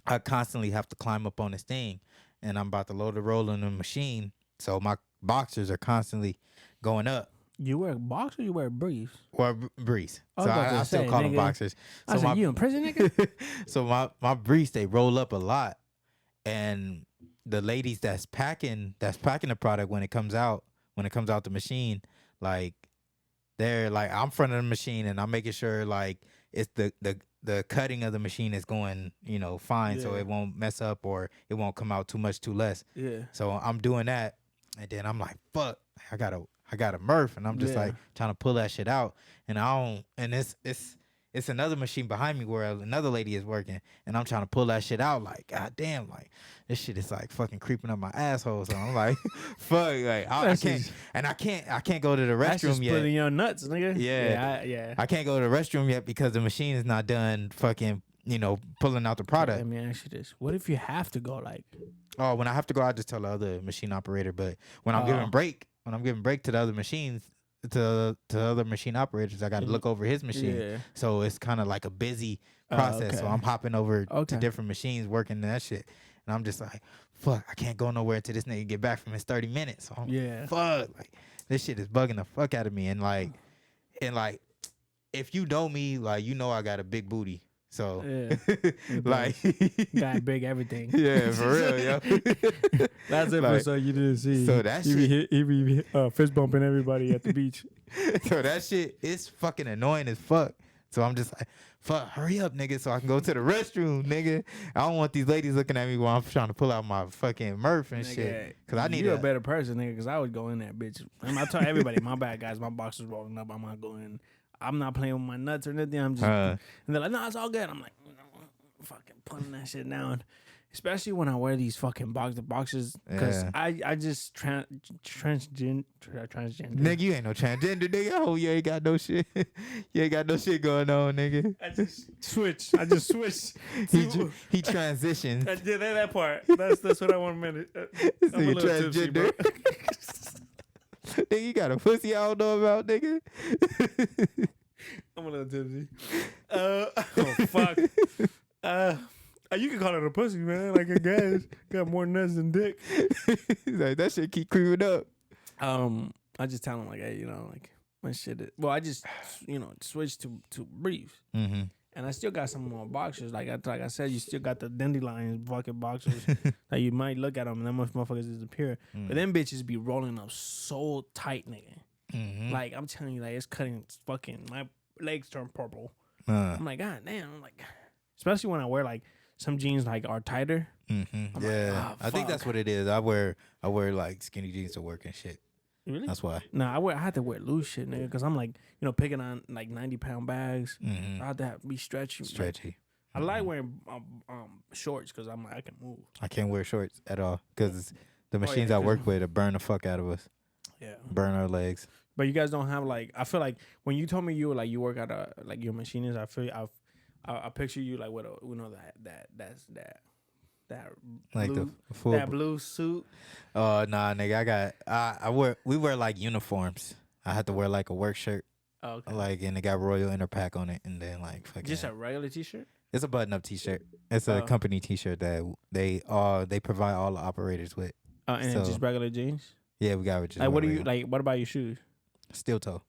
I constantly have to climb up on this thing, and I'm about to load the roll in the machine. So my boxers are constantly going up. You wear boxers or you wear briefs? Or briefs. I So I still call them boxers. I was like, you in prison, nigga? So my briefs, they roll up a lot. And the ladies that's packing the product when it comes out the machine, like they're like, I'm front of the machine and I'm making sure like it's the cutting of the machine is going, fine, so it won't mess up or it won't come out too much, too less. Yeah. So I'm doing that, and then I'm like, fuck, I got a Murph, and I'm just like trying to pull that shit out, and it's another machine behind me where another lady is working, and I'm trying to pull that shit out. Like, god damn, like this shit is like fucking creeping up my asshole. So I'm like, fuck, like I can't go to the restroom yet. Putting your nuts, nigga. Yeah. I can't go to the restroom yet because the machine is not done fucking, pulling out the product. Let me ask you this: what if you have to go? Like, oh, when I have to go, I just tell the other machine operator. But when I'm giving break to the other machines, to other machine operators, I got to look over his machine. Yeah. So it's kind of like a busy process. Okay. So I'm hopping over to different machines working that shit. And I'm just like, fuck, I can't go nowhere until this nigga get back from his 30 minutes. So fuck, like this shit is bugging the fuck out of me. And like, if you know me, like, I got a big booty. So like, got big everything. Yeah, for real, yo. That's it. So you didn't see. So that shit, he be fist bumping everybody at the beach. So that shit is fucking annoying as fuck. So I'm just like, fuck, hurry up, nigga, so I can go to the restroom, nigga. I don't want these ladies looking at me while I'm trying to pull out my fucking Murph and shit. Cause I need a better person, nigga. Cause I would go in there, bitch. I tell everybody, my bad, guys. My box is rolling up. I'm not going. I'm not playing with my nuts or nothing. I'm just, and they're like, no, it's all good. I'm like, fucking putting that shit down. Especially when I wear these fucking boxes, because I just transgender. Nigga, you ain't no transgender, nigga. Oh, you ain't got no shit. You ain't got no shit going on, nigga. I just switched. He transitioned. I did that part. That's what I want to minute. This nigga transgender. Nigga, you got a pussy I don't know about, nigga. I'm a little tipsy. Oh fuck. You can call it a pussy, man. Like a guy's got more nuts than dick. Like that shit keep creeping up. I just tell him like, hey, like my shit is, well, I just switched to briefs. Mm-hmm. And I still got some more boxers. Like I said, you still got the dandelions fucking boxers. Like you might look at them and them motherfuckers disappear. But them bitches be rolling up so tight, nigga. Mm-hmm. Like I'm telling you, like it's cutting fucking, my legs turn purple. I'm like, god damn. I'm like, especially when I wear like some jeans like are tighter. Mm-hmm. Yeah, like, I think that's what it is. I wear like skinny jeans to work and shit. Really? That's why. No, I had to wear loose shit, nigga, because I'm like, picking on like 90-pound bags. Mm-hmm. I had to be stretchy. Stretchy. I like wearing shorts because I'm like I can move. I can't wear shorts at all because the machines I work with burn the fuck out of us. Yeah. Burn our legs. But you guys don't have like, I feel like when you told me you work at a like your machinist, I feel I picture you like with a that like blue, the full that blue suit. Oh nah, nigga, we wear like uniforms. I had to wear like a work shirt. Oh, okay. Like, and it got Royal Inner Pack on it, and then like fucking just a regular t-shirt. It's a button-up t-shirt. It's a company t-shirt that they provide all the operators with. And it's just regular jeans. Yeah, we got it. Like, what do you like? What about your shoes? Steel toe.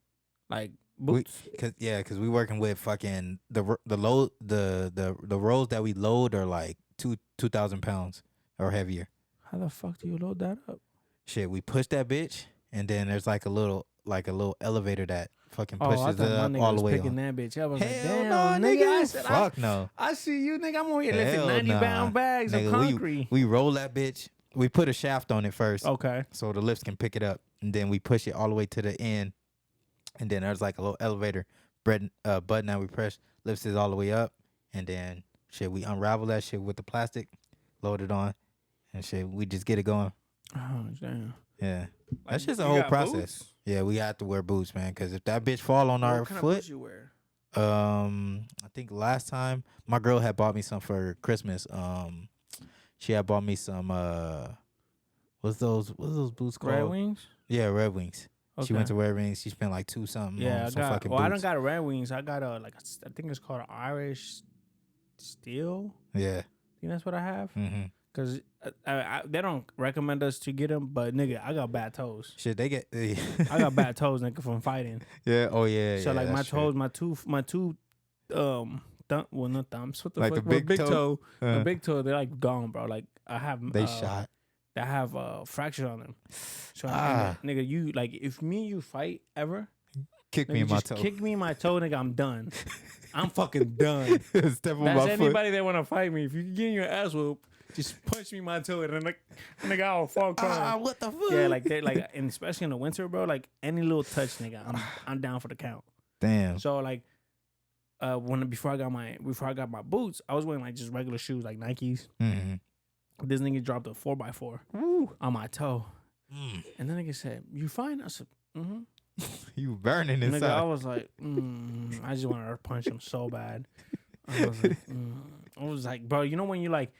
Like boots. Cause we working with fucking the load the rolls that we load are like 2,000 pounds or heavier. How the fuck do you load that up? Shit, we push that bitch, and then there's like a little elevator that fucking pushes it up all the way. Picking that bitch. I was like, damn, no, nigga. fuck no. I see you, nigga. I'm over here lifting 90-pound bags of concrete. We roll that bitch. We put a shaft on it first. Okay. So the lifts can pick it up, and then we push it all the way to the end, and then there's like a little elevator button that we press, lifts it all the way up, and then shit, we unravel that shit with the plastic, load it on, and shit, we just get it going. Oh damn. Yeah, that's just a whole process. Boots? Yeah, we have to wear boots, man, because if that bitch fall on our foot. What kind of boots you wear? I think last time my girl had bought me some for Christmas. She had bought me some what's those boots called? Red Wings? Yeah, Red Wings. Okay. She went to Red Wings. She spent like $2 something. Yeah, on some fucking I boots. don't got Red Wings. I got I think it's called Irish Steel. Yeah. I think that's what I have. Mm-hmm. Cause they don't recommend us to get them, but nigga, I got bad toes. Shit, they get. I got bad toes, nigga, from fighting. Yeah. Oh yeah. So yeah, like my toes, true. my two, not thumbs. What the like fuck? the big toe. The big toe. They're like gone, bro. Like I have. They shot. I have fractures on them. So nigga, you like if me and you fight ever, kick me in my toe. Kick me in my toe, nigga. I'm done. I'm fucking done. Step on That's my anybody foot. that want to fight me. If you get in your ass whoop, just punch me in my toe and then nigga, I'll fall crying. What the fuck? Yeah, like they like, and especially in the winter, bro. Like any little touch, nigga, I'm down for the count. Damn. So like, before I got my boots, I was wearing like just regular shoes, like Nikes. Mm-hmm. This nigga dropped a 4x4 on my toe, and then nigga said, "You fine?" I said, "Mm-hmm." You burning inside. Nigga, I was like, I just wanted to punch him so bad. I was like, bro, you know when you like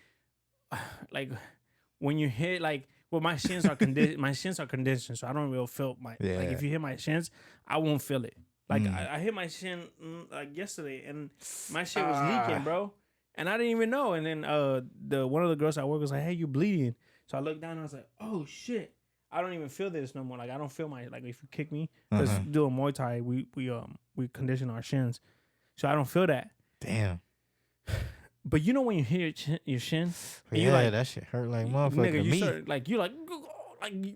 when you hit like, well, my shins are conditioned, so I don't really feel like if you hit my shins, I won't feel it. Like I hit my shin like yesterday, and my shit was leaking, bro, and I didn't even know. And then one of the girls at work was like, "Hey, you bleeding?" So I looked down and I was like, "Oh shit." I don't even feel this no more. Like I don't feel my if you kick me, because doing Muay Thai, we condition our shins, so I don't feel that. Damn. But you know when you hit your shin, yeah, that shit hurt like motherfucker. Nigga,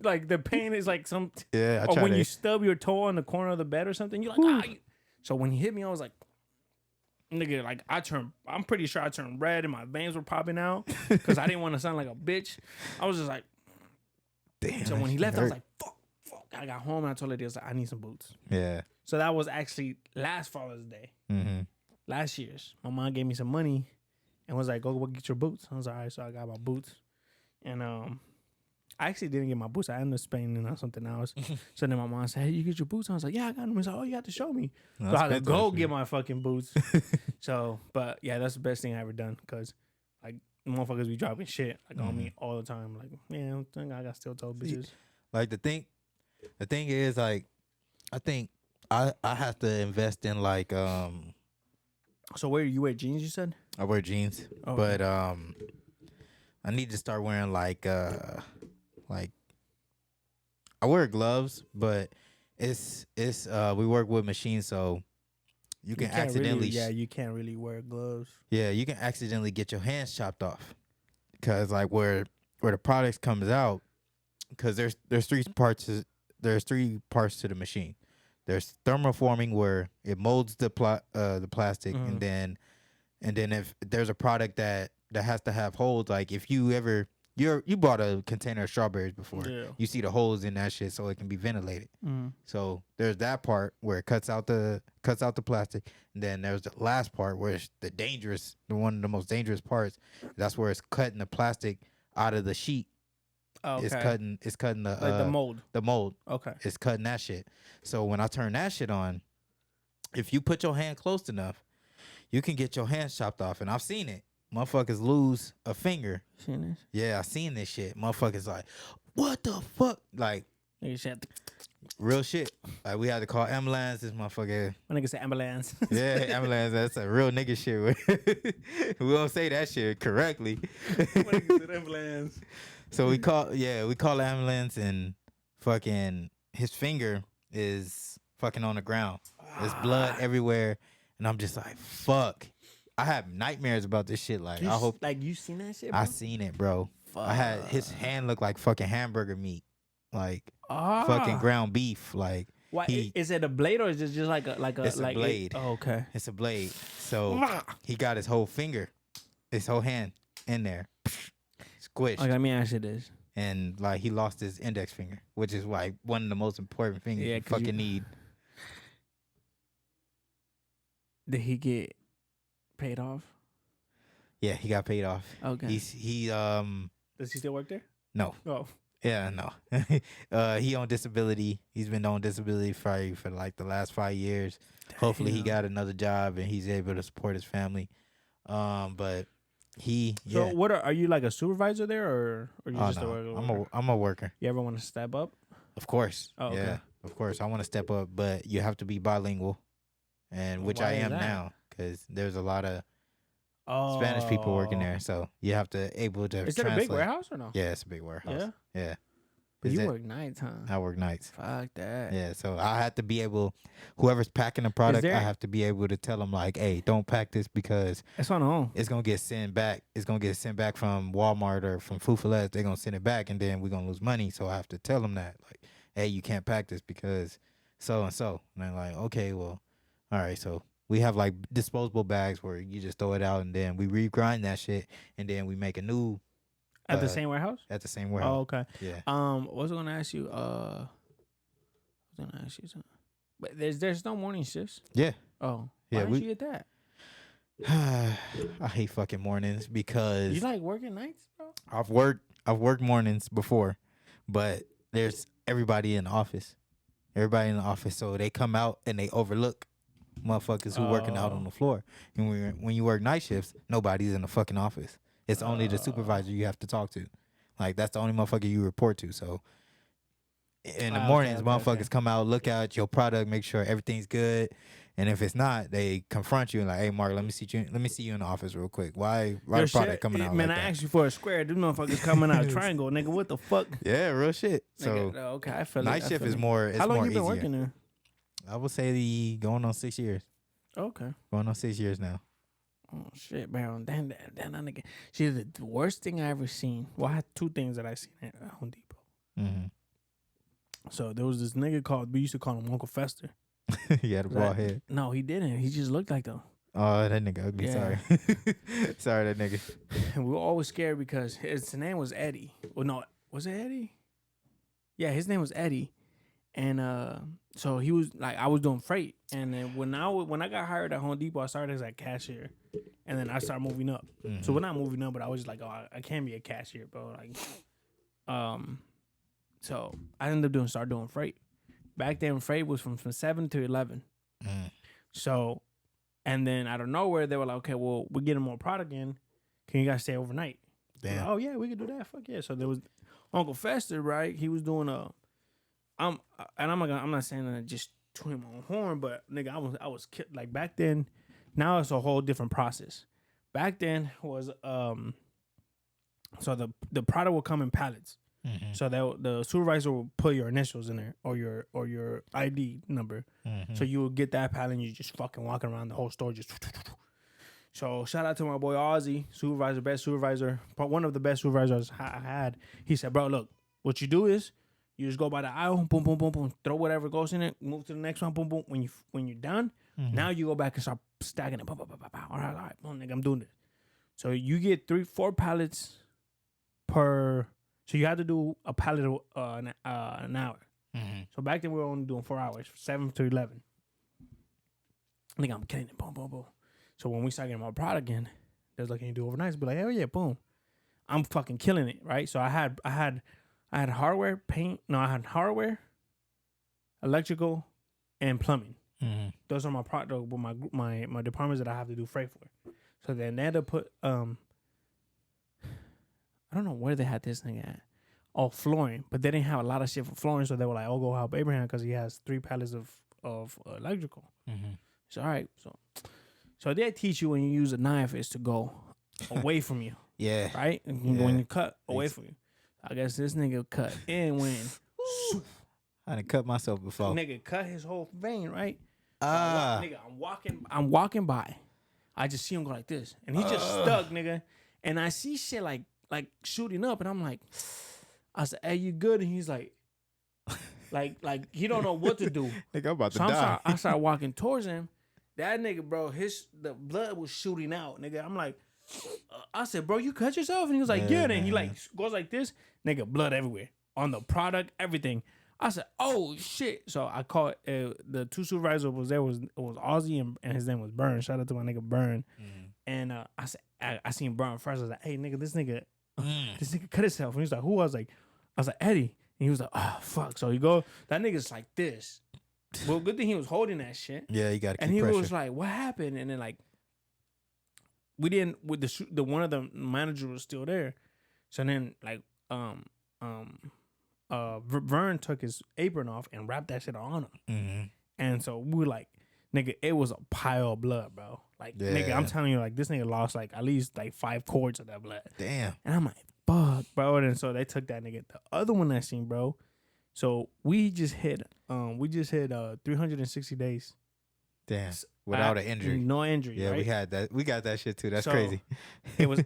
like the pain is like some. Yeah, or when you stub your toe on the corner of the bed or something, you're like So when he hit me, I was like, nigga, like I'm pretty sure I turned red and my veins were popping out because I didn't want to sound like a bitch. I was just like. Damn, so when he left, I was like, fuck. I got home and I told her, I was like, I need some boots. Yeah. So that was actually last Father's Day. Mm-hmm. Last year's. My mom gave me some money and was like, go get your boots. I was like, all right, so I got my boots. And I actually didn't get my boots. I ended up spending on something else. So then my mom said, hey, you get your boots? I was like, yeah, I got them. He's like, oh, you have to show me. So I had to go get my fucking boots. So, but yeah, that's the best thing I ever done because like, motherfuckers be dropping shit like on me all the time. Like, man, I got steel toe bitches. Like the thing is like, I think I have to invest in like So where you wear jeans? You said I wear jeans, but I need to start wearing like I wear gloves, but it's we work with machines, so. You can accidentally... you can't really wear gloves. Yeah, you can accidentally get your hands chopped off. Because, like, where the product comes out, because there's three parts to the machine. There's thermoforming, where it molds the plastic, and then if there's a product that that has to have holes. Like if you ever you bought a container of strawberries before, Yeah. you see the holes in that shit so it can be ventilated. Mm. So there's that part where it cuts out the plastic, and then there's the last part where it's the one of the most dangerous parts. That's where it's cutting the plastic out of the sheet. Okay. It's cutting the like the mold. The mold. Okay. It's cutting that shit. So when I turn that shit on, if you put your hand close enough, you can get your hand chopped off. And I've seen it. Motherfuckers lose a finger. Seen this? Yeah, I seen this shit. Motherfuckers like, what the fuck? Like, Nigga said, real shit. Like, we had to call ambulance. This motherfucker. my nigga said ambulance. Yeah, ambulance. That's a real nigga shit. We don't say that shit correctly. My nigga said ambulance. So we call the ambulance, and fucking his finger is fucking on the ground. There's blood everywhere, and I'm just like, fuck. I have nightmares about this shit. Like, I hope. Like, you seen that shit, bro? I seen it, bro. Fuck. I had his hand look like fucking hamburger meat, like fucking ground beef. Like, why is it a blade or is it just like a it's a blade? Okay. It's a blade. So he got his whole finger, his whole hand in there, squished. Okay, let me ask you this. And like he lost his index finger, which is like one of the most important fingers you 'cause fucking need. Did he get paid off? Yeah, he got paid off. Okay. Does he still work there? No. Oh. Yeah, no. He on disability. He's been on disability for like the last 5 years. Damn. Hopefully he got another job and he's able to support his family. But So what are you like a supervisor there or you just a worker? I'm a worker. You ever want to step up? Of course. Oh, okay. Yeah, of course. I want to step up, but you have to be bilingual, and which I am now because there's a lot of Spanish people working there, so you have to able to. Is it a big warehouse or no? Yeah, it's a big warehouse. Yeah. But you work nights, huh? I work nights. Fuck that. Yeah, so I have to be able, whoever's packing the product, I have to be able to tell them like, hey, don't pack this because it's on home. It's gonna get sent back. It's gonna get sent back from Walmart or from Food for Less. They're gonna send it back, and then we're gonna lose money. So I have to tell them that, like, hey, you can't pack this because so and so. And they're like, okay, well, all right. So we have like disposable bags where you just throw it out, and then we regrind that shit, and then we make a new. At the same warehouse? At the same warehouse. Oh, okay. Yeah. What was I gonna ask you? I was gonna ask you something. But there's no morning shifts. Yeah. Oh. Yeah. Why didn't you get that? I hate fucking mornings because you like working nights, bro? I've worked mornings before, but there's everybody in the office. Everybody in the office, so they come out and they overlook motherfuckers who working out on the floor. And when you work night shifts, nobody's in the fucking office. It's only the supervisor you have to talk to. Like, that's the only motherfucker you report to. So, in the mornings, motherfuckers come out, look at your product, make sure everything's good. And if it's not, they confront you and like, hey, Mark, let me see you in the office real quick. Why the product coming out man, like I that? asked you for a square. These motherfuckers coming out triangle, nigga. What the fuck? Yeah, real shit. So, nigga, okay, I feel night shift is more. It's How long more you been easier. working there? I would say going on 6 years. Okay. Going on 6 years now. Oh shit, bro! Damn, nigga. See, the worst thing I ever seen. Well, I had two things that I seen at Home Depot. Mm-hmm. So there was this nigga we used to call him Uncle Fester. He had a bald head. No, he didn't. He just looked like them. Oh, that nigga ugly. Yeah. Sorry. Sorry, that nigga. And we were always scared because his name was Eddie. Well, no, was it Eddie? Yeah, his name was Eddie. And so he was like, I was doing freight. And then when I got hired at Home Depot, I started as a cashier. And then I started moving up. Mm-hmm. So we're not moving up, but I was just like, oh, I can't be a cashier, bro. Like, so I ended up start doing freight. Back then, freight was from 7 to 11. Mm. So, and then out of nowhere, they were like, okay, well, we're getting more product in. Can you guys stay overnight? Damn. Like, oh yeah, we could do that. Fuck yeah. So there was Uncle Fester, right? He was doing I'm not saying that just to him on horn, but nigga, I was like back then. Now it's a whole different process. Back then was so the product will come in pallets. Mm-hmm. So that the supervisor will put your initials in there or your ID number. Mm-hmm. So you will get that pallet and you just fucking walking around the whole store just. So shout out to my boy Ozzy, supervisor, best supervisor, one of the best supervisors I had. He said, bro, look, what you do is you just go by the aisle, boom, boom, boom, boom, throw whatever goes in it, move to the next one, boom, boom. When you're done, now you go back and start stacking it. All right, boom, nigga, I'm doing this. So you get 4 pallets per. So you have to do a pallet an hour. Mm-hmm. So back then we were only doing 4 hours, 7 to 11. I think I'm killing it, boom, boom, boom. So when we start getting more product in, there's like, can you do overnight? Be like, hell yeah, boom. I'm fucking killing it, right? So I had hardware, paint. No, I had hardware, electrical, and plumbing. Mm-hmm. Those are my product, my departments that I have to do freight for. So then they had to put I don't know where they had this thing at. Oh, flooring, but they didn't have a lot of shit for flooring, so they were like, "Oh, go help Abraham because he has 3 pallets of electrical." Mm-hmm. So all right, so they teach you when you use a knife is to go away from you. Yeah. Right? And when you cut away from you. I guess this nigga cut and went. I done cut myself before. Nigga cut his whole vein, right? Nigga, I'm walking by. I just see him go like this. And he just stuck, nigga. And I see shit like shooting up. And I'm like, I said, hey, you good? And he's like he don't know what to do. Nigga, I'm about to die. I started walking towards him. That nigga, bro, the blood was shooting out, nigga. I'm like, I said, bro, you cut yourself? And he was like, yeah. And he like goes like this, nigga, blood everywhere on the product, everything. I said, oh shit. So I called the 2 supervisors was there was Ozzy and his name was Burn. Shout out to my nigga Burn. And I said, I seen Burn first. I was like, hey nigga, this nigga cut himself. And he was like, who? I was like, Eddie. And he was like, oh fuck. So he go, that nigga's like this. Well, good thing he was holding that shit. Yeah, you gotta keep And he pressure. was like, what happened? And then like, we didn't with the one of the managers was still there. So then like Vern took his apron off and wrapped that shit on him. Mm-hmm. And so we were like, nigga, it was a pile of blood, bro. Like, nigga, I'm telling you, like, this nigga lost like at least like 5 quarts of that blood. Damn. And I'm like, fuck, bro. And so they took that nigga. The other one I seen, bro. So we just hit 360 days. Damn. Without an injury. No injury. Yeah, right? we had that. We got that shit too. That's crazy. It was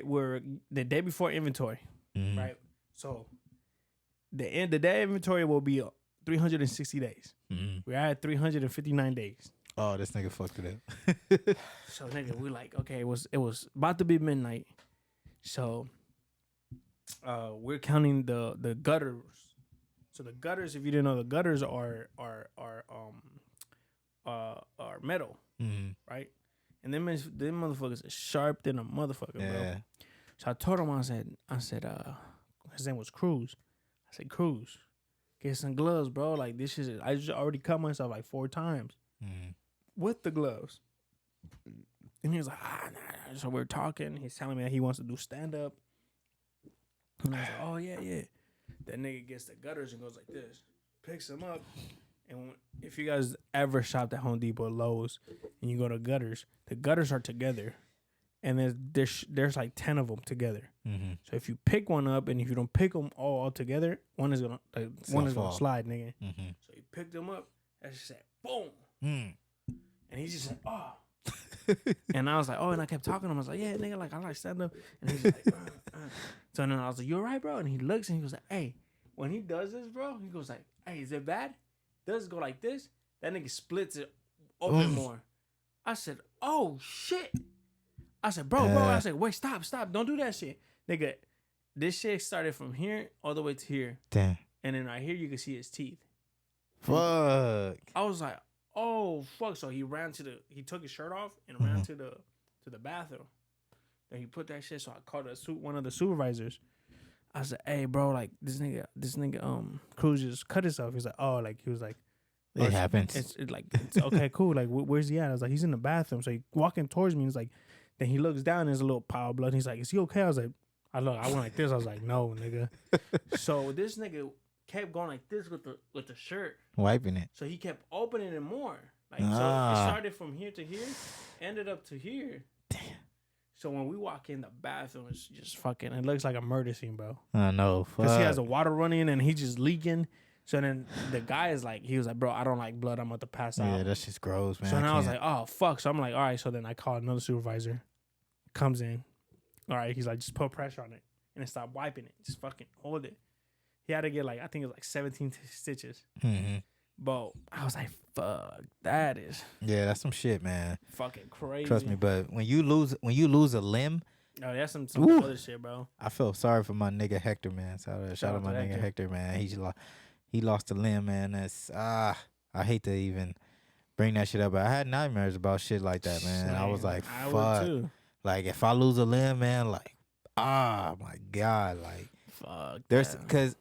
we're the day before inventory. Mm-hmm. Right. So the day inventory will be 360 days. Mm-hmm. We're at 359 days. Oh, this nigga fucked it up. So nigga, we like, okay, it was about to be midnight. So we're counting the gutters. So the gutters, if you didn't know, the gutters are metal, right? And them motherfuckers are sharp than a motherfucker, bro. So I told him, I said, his name was Cruz. I said, Cruz, get some gloves, bro. Like this is, I just already cut myself like 4 times with the gloves. And he was like, nah. So we're talking. He's telling me that he wants to do stand up. And I was like, oh yeah. That nigga gets the gutters and goes like this, picks them up. And if you guys ever shopped at Home Depot, Lowe's, and you go to gutters, the gutters are together, and there's like 10 of them together. Mm-hmm. So if you pick one up, and if you don't pick them all together, one is gonna slide, nigga. Mm-hmm. So you pick them up, and just said boom, and he just said oh, and I was like oh, and I kept talking to him. I was like yeah, nigga, like I like stand up, and he's like So then I was like you alright, bro? And he looks and he goes like hey, when he does this, bro, he goes like hey, is it bad? Does it go like this? That nigga splits it open more. I said, oh shit. I said, bro. I said, wait, stop. Don't do that shit. Nigga, this shit started from here all the way to here. Damn. And then right here you can see his teeth. Fuck. I was like, oh fuck. So he took his shirt off and ran to the bathroom. Then he put that shit. So I called one of the supervisors. I said, hey, bro, like this nigga, Cruz just cut himself. He's like, oh, like he was like, oh, it happens. It's okay, cool. Like, where's he at? I was like, he's in the bathroom. So he walking towards me. He's like, then he looks down. And there's a little pile of blood. And he's like, is he okay? I was like, I went like this. I was like, no, nigga. So this nigga kept going like this with the shirt, wiping it. So he kept opening it more. Like so, it started from here to here, ended up to here. Damn. So when we walk in the bathroom, it's just fucking. It looks like a murder scene, bro. I know. Because he has the water running and he's just leaking. So then the guy is like, he was like, bro, I don't like blood. I'm about to pass out. Yeah, that's just gross, man. So then I was like, oh, fuck. So I'm like, all right. So then I called another supervisor. Comes in. All right. He's like, just put pressure on it. And then stop wiping it. Just fucking hold it. He had to get like, I think it was like 17 stitches. Mm-hmm. But I was like, fuck, that is Yeah, that's some shit, man. fucking crazy. Trust me. But when you lose a limb, Oh, that's some Ooh. other shit, bro. I feel sorry for my nigga Hector, man. Shout out my nigga Hector, man. He lost a limb, man. That's I hate to even bring that shit up, but I had nightmares about shit like that, man. I was like, I would fuck. too. Like if I lose a limb, man, like my God, like Fuck. there's because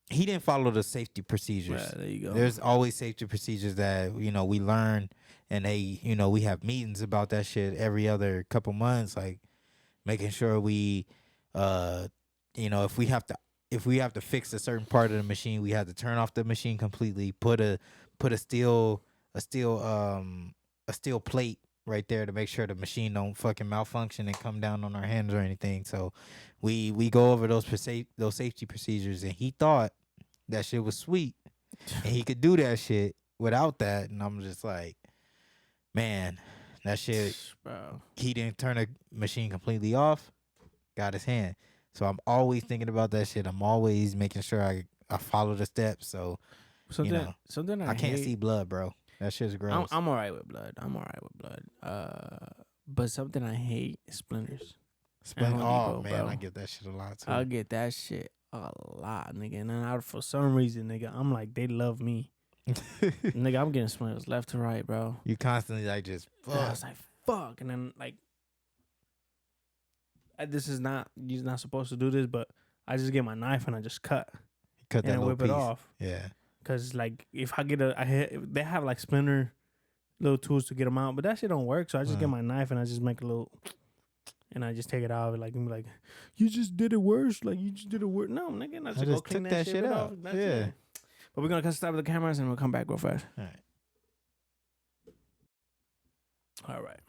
he didn't follow the safety procedures. Right, there you go. There's always safety procedures that we learn, and we have meetings about that shit every other couple months, like making sure we if we have to fix a certain part of the machine, we have to turn off the machine completely, put a steel plate right there to make sure the machine don't fucking malfunction and come down on our hands or anything. So we go over those safety procedures, and he thought that shit was sweet and he could do that shit without that. And I'm just like, man, that shit, bro. He didn't turn the machine completely off, got his hand. So I'm always thinking about that shit. I'm always making sure I follow the steps. So something I can't see blood, bro. That shit's gross. I'm all right with blood. But something I hate is splinters. Oh man, I get that shit a lot too. I get that shit a lot, nigga. And for some reason, nigga, I'm like, they love me. Nigga, I'm getting splinters left to right, bro. You constantly like just fuck. I was like, fuck. And then like, you're not supposed to do this, but I just get my knife and I just cut that and whip piece. it off. Yeah. Cause like if I get they have like splinter little tools to get them out, but that shit don't work. So I just get my knife and I just make a little, and I just take it out. Like and be like, you just did it worse. Like you just did it worse. No, nigga, I just go clean took that shit out. That's yeah. it. But we're gonna stop with the cameras and we'll come back real fast. All right. All right.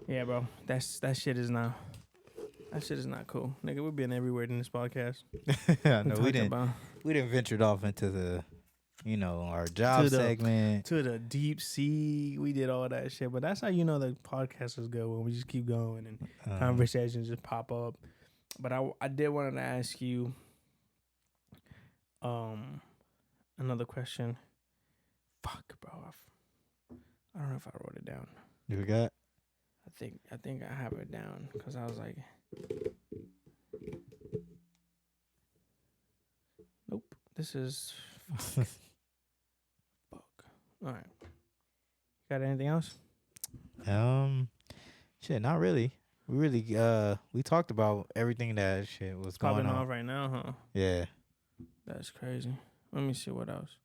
Yeah, bro. That shit is not. That shit is not cool, nigga. We've been everywhere in this podcast. I know we didn't venture off into the, our job segment to the deep sea. We did all that shit, but that's how you know the podcast is good when we just keep going and conversations just pop up. But I did want to ask you, another question. Fuck, bro. I don't know if I wrote it down. You forgot? I think I have it down because I was like. Nope. This is fuck. All right. Got anything else? Shit, not really. We talked about everything that shit was going on off right now, huh? Yeah. That's crazy. Let me see what else.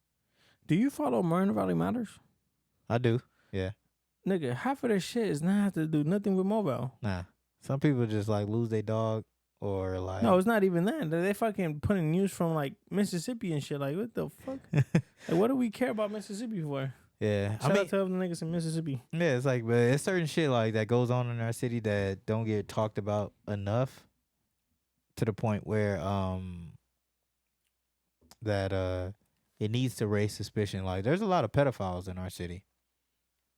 Do you follow Martin Valley Matters? I do. Yeah. Nigga, half of their shit is not have to do nothing with mobile. Nah. Some people just like lose their dog or like. No, it's not even that. They fucking putting news from like Mississippi and shit. Like, what the fuck? Like, what do we care about Mississippi for? Yeah. Shout out to all the niggas in Mississippi. Yeah, it's like, but it's certain shit like that goes on in our city that don't get talked about enough to the point where that it needs to raise suspicion. Like, there's a lot of pedophiles in our city.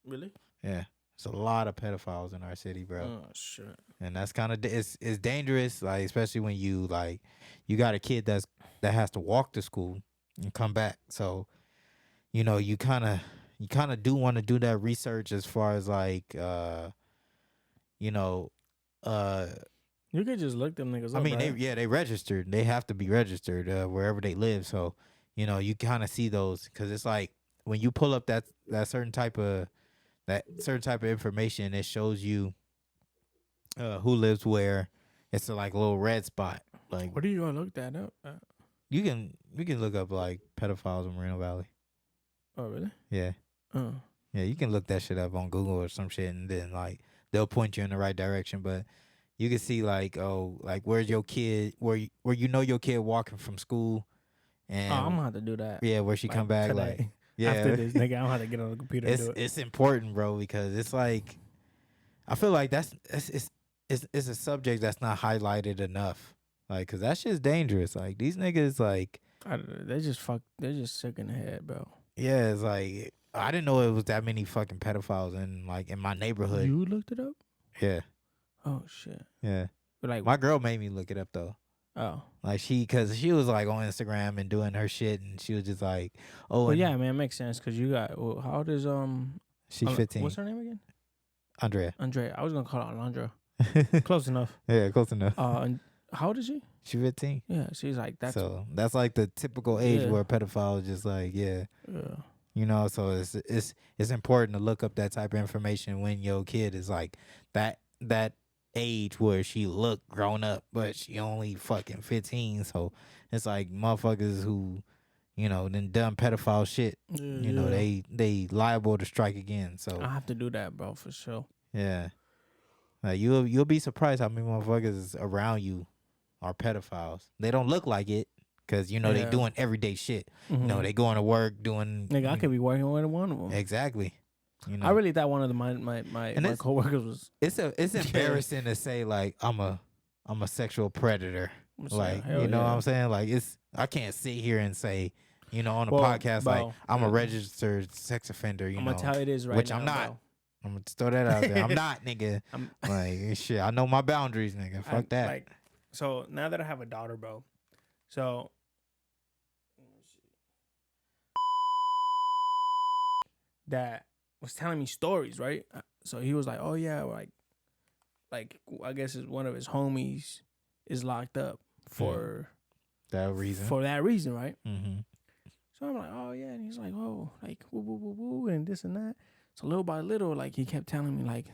Really? Yeah. There's a lot of pedophiles in our city, bro. Oh shit! And that's kind of it's dangerous, like especially when you got a kid that has to walk to school and come back. So, you kind of do want to do that research as far as like, you could just look them niggas up. I mean, right? they registered. They have to be registered wherever they live. So, you kind of see those because it's like when you pull up that certain type of information, it shows you who lives where. It's like a little red spot. Like, what are you gonna look that up? You can look up like pedophiles in Moreno Valley. Oh really? Yeah. Oh. Yeah, you can look that shit up on Google or some shit, and then like they'll point you in the right direction. But you can see like, where's your kid? Where your kid walking from school, and I'm gonna have to do that. Yeah, where she come back today. like. Yeah. After this, nigga, I don't have to get on the computer and do it. It's important, bro, because it's like I feel like it's a subject that's not highlighted enough. Like, cause that shit's dangerous. Like these niggas, like they're just sick in the head, bro. Yeah, it's like I didn't know it was that many fucking pedophiles in my neighborhood. You looked it up? Yeah. Oh shit. Yeah. But like my girl made me look it up though. Oh. Like cause she was like on Instagram and doing her shit, and she was just like, oh, Well, yeah, man, it makes sense because you got. Well, how old is she's 15. What's her name again? Andrea. I was gonna call her Alondra. Close enough. Yeah, close enough. And how old is she? She's 15. Yeah, she's like that's. So that's like the typical age where a pedophile is just like, Yeah. You know, so it's important to look up that type of information when your kid is like that age where she look grown up, but she only fucking 15. So it's like motherfuckers who, you know, then done pedophile shit. You know, they liable to strike again. So I have to do that, bro, for sure. Yeah, like you'll be surprised how many motherfuckers around you are pedophiles. They don't look like it. Cause you know they doing everyday shit. You know they going to work doing. Nigga, I could be working with one of them. Exactly. You know, I really thought one of my coworkers was. It's embarrassing to say like I'm a sexual predator. Like you know what I'm saying? Like I can't sit here and say, you know, on a podcast bro, like I'm a registered sex offender. I'm gonna tell you this right which now, I'm not. Bro. I'm gonna throw that out there. I'm not, nigga. Like shit. I know my boundaries, nigga. Fuck that. Like, so now that I have a daughter, bro. So. That was telling me stories, right? So he was like, "Oh yeah, like I guess it's one of his homies is locked up for that reason. For that reason, right?" Mm-hmm. So I'm like, "Oh yeah," and he's like, "Oh, like woo woo woo woo," and this and that. So little by little, like he kept telling me like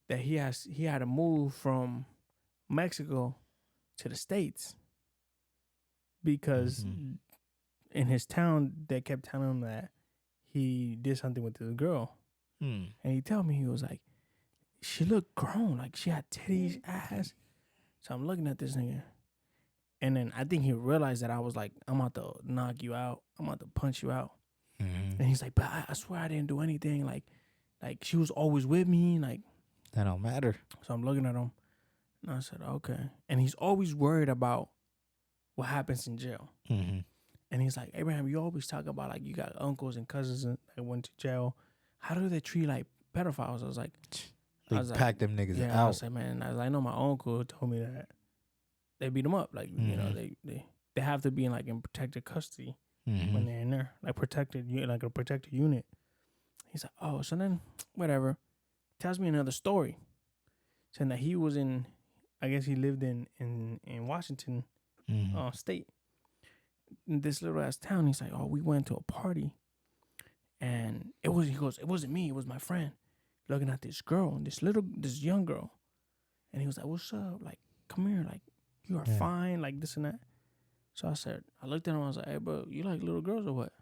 that he had to move from Mexico to the States because in his town they kept telling him that he did something with this girl. And he told me, he was like, she looked grown. Like she had titties, ass. So I'm looking at this nigga. And then I think he realized that I was like, I'm about to knock you out. I'm about to punch you out. And he's like, but I swear I didn't do anything. Like she was always with me. Like that don't matter. So I'm looking at him. And I said, okay. And he's always worried about what happens in jail. And he's like, Abraham, you always talk about like you got uncles and cousins that went to jail. How do they treat like pedophiles? I was like, pack them niggas out. I was like, man, I know my uncle told me that they beat them up. Like, you know, they have to be in protected custody when they're in there, like a protected unit. He's like, oh, so then whatever. Tells me another story, saying that he was I guess he lived in Washington State. In this little ass town, he's like, oh, we went to a party, and he goes, it wasn't me, it was my friend, looking at this girl, this young girl, and he was like, what's up? Like, come here, like, you are fine, like this and that. So I looked at him, I was like, hey, bro, you like little girls or what?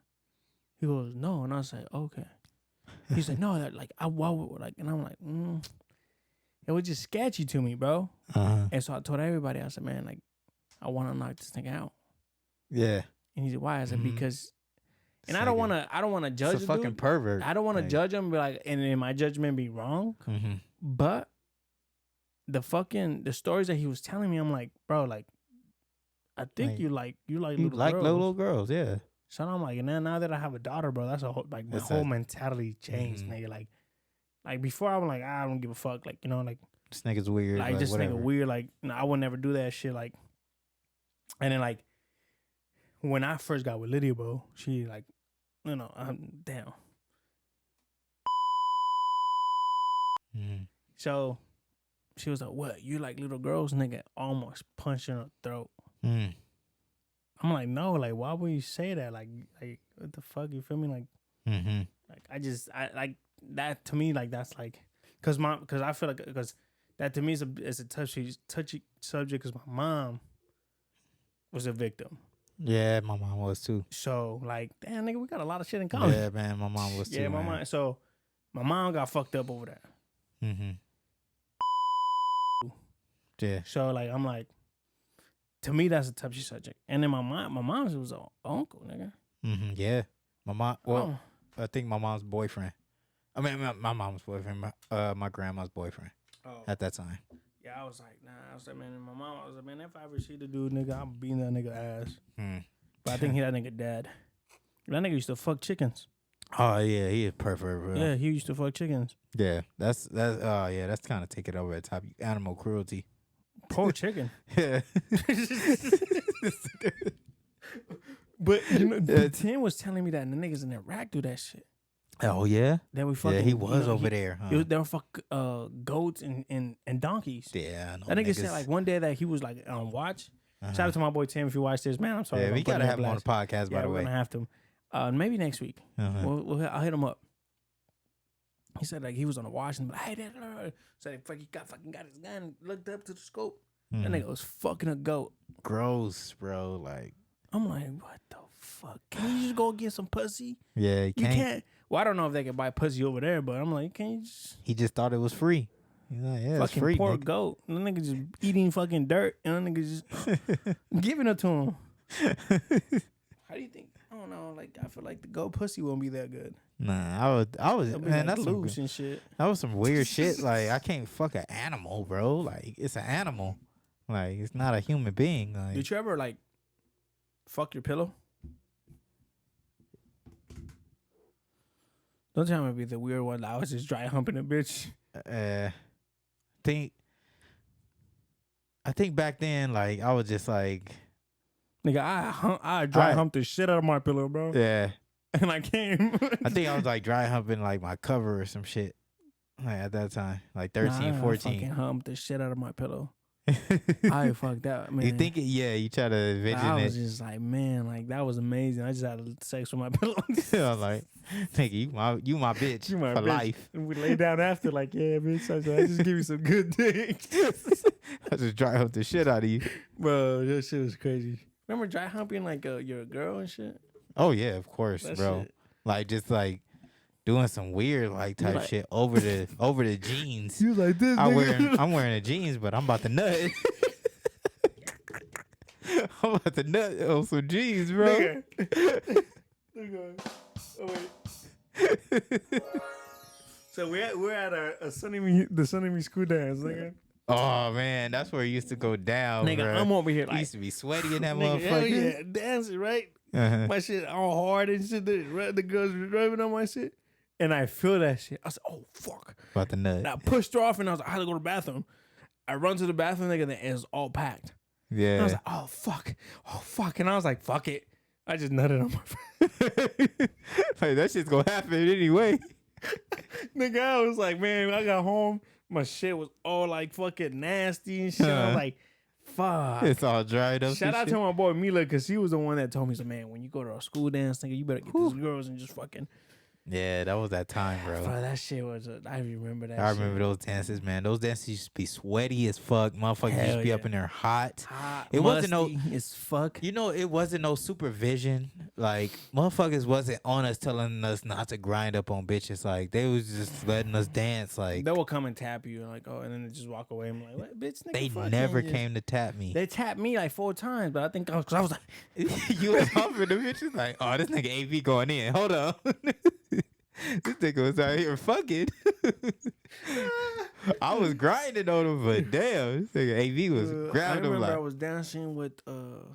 He goes, no, and I was like, okay. He's like, no, that like and I'm like, it was just sketchy to me, bro. And so I told everybody, I said, man, like, I want to knock this thing out. Yeah. And he said, why? I said, because, and I don't want to judge a fucking pervert. I don't want to judge him, and in my judgment be wrong. But the stories that he was telling me, I'm like, bro, like, I think you like little girls, yeah. So I'm like, and then now that I have a daughter, bro, that's my whole mentality changed, nigga. Like before, I was like, I don't give a fuck, like, you know, like this nigga's weird, like this nigga weird, like, I would never do that shit, like. And then like when I first got with Lydia, bro, she like, you know, I'm down. So she was like, what? You like little girls, nigga? Almost punched her in the throat. I'm like, no, like, why would you say that? Like, what the fuck? You feel me? Like, like I like that to me, like, that's like, cause I feel like, cause that to me is a touchy subject, cause my mom was a victim. Yeah, my mom was too. So like, damn, nigga, we got a lot of shit in common. Yeah, man, my mom was too. Yeah, my mom. So my mom got fucked up over that. Yeah. So like, I'm like, to me, that's a touchy subject. And then my mom's was an uncle, nigga. Yeah. My mom. Well, I think my mom's boyfriend. I mean, my mom's boyfriend. My grandma's boyfriend. At that time. Yeah, I was like, nah. I was like, man. And my mom, I was like, man, if I ever see the dude, nigga, I'm beating that nigga ass. But I think that nigga dead. That nigga used to fuck chickens. Oh yeah, he is perfect, bro. Yeah, he used to fuck chickens. Yeah, that's kind of taking over the top. Animal cruelty. Cold chicken. Yeah. But you know, 10 was telling me that the niggas in Iraq do that shit. Oh yeah. That we fucking. Yeah, he was over he, there. Huh? They were fuck goats and donkeys. Yeah, I know. That nigga said like one day that he was like on watch. Shout out to my boy Tim if you watch this, man. I'm sorry. Yeah, we gotta have him on the podcast. By the way, we're gonna have to. Maybe next week. I'll hit him up. He said like he was on the watch and like, hey, said he fucking got his gun, looked up to the scope. That nigga was fucking a goat. Gross, bro. Like I'm like, what the fuck? Can you just go get some pussy? Yeah, you can't. Well, I don't know if they can buy pussy over there, but I'm like, can you just? He just thought it was free. He's like, yeah, fucking it's free, poor nigga. goat. The nigga just eating fucking dirt, and the nigga just giving it to him. How do you think? I don't know. Like I feel like the goat pussy won't be that good. Nah, I was man. Like That's loose and shit. That was some weird shit. Like I can't fuck an animal, bro. Like it's an animal. Like it's not a human being. Like, did you ever like fuck your pillow? Don't tell me it'd be the weird one. I was just dry humping a bitch. I think back then, like I was just like, nigga, I dry humped the shit out of my pillow, bro. Yeah. And I came. I think I was like dry humping like my cover or some shit. Like at that time, like 13, 14. I fucking humped the shit out of my pillow. I fucked that, man. You think it? Yeah, you try to envision I it. was just like, man, like that was amazing. I just had sex with my pillow. I'm like, nigga, you my bitch you my for bitch. life. And we lay down after, like, yeah, bitch. I just give you some good dick. I just dry hump the shit out of you, bro. That shit was crazy. Remember dry humping like you're a girl and shit? Oh yeah, of course, that bro. Shit. Like just like doing some weird like type like, shit over the jeans. You like this? I'm wearing the jeans, but I'm about to nut. I'm about to nut on some jeans, bro. Nigga. Oh wait. So we're at the Sunny School dance, nigga. Oh man, that's where it used to go down, nigga. Bro. I'm over here like used to be sweaty in that nigga, motherfucker. Yeah, dancing right. My shit all hard and shit. The girls were driving on my shit, and I feel that shit. I said, "Oh fuck!" About the nut. And I pushed her off, and I was like, "I had to go to the bathroom." I run to the bathroom, nigga, and it's all packed. Yeah. And I was like, "Oh fuck!" And I was like, "Fuck it." I just nutted on my friend. Like that shit's gonna happen anyway. Nigga, I was like, man, when I got home, my shit was all like fucking nasty and shit. I was like, fuck. It's all dried up. Shout out to my boy Mila, because he was the one that told me, so man, when you go to a school dance, nigga, you better get these girls and just fucking. Yeah, that was that time, bro. That shit was. I remember that. I remember those dances, man. Those dances used to be sweaty as fuck. Motherfuckers used to be up in there hot. It wasn't no as fuck. You know, it wasn't no supervision. Like motherfuckers wasn't on us telling us not to grind up on bitches. Like they was just letting us dance. Like they will come and tap you, like and then they just walk away. I'm like, what, bitch? Nigga, they never came to tap me. They tapped me like 4 times, but I think because I was like, you was humping the bitches. Like, oh, this nigga AV going in. Hold on. This nigga was out here fucking. I was grinding on him, but damn, this nigga AV was grabbing him. I was dancing with forgot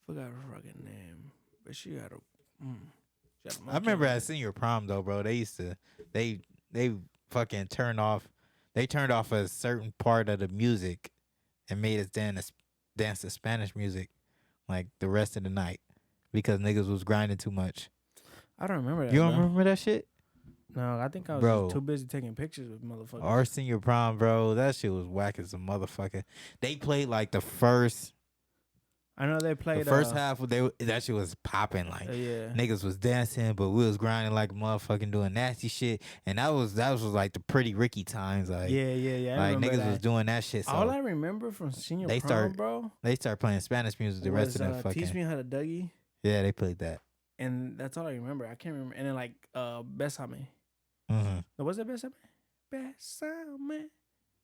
her fucking name, but she had a. I remember at senior prom though, bro. They used to they fucking turned off a certain part of the music and made us dance to Spanish music like the rest of the night because niggas was grinding too much. I don't remember that. You don't remember that shit? No, I think I was just too busy taking pictures with motherfuckers. Our senior prom, bro, that shit was whack as a motherfucker. They played like the first. I know they played the first half. That shit was popping. Like niggas was dancing, but we was grinding like a motherfucking doing nasty shit. And that was like the Pretty Ricky times. Like yeah. Like niggas was doing that shit. So all I remember from senior prom, bro, they start playing Spanish music. The rest of them fucking Teach Me How to Dougie. Yeah, they played that. And that's all I remember. I can't remember. And then like Bésame. Was it Bésame? Bésame.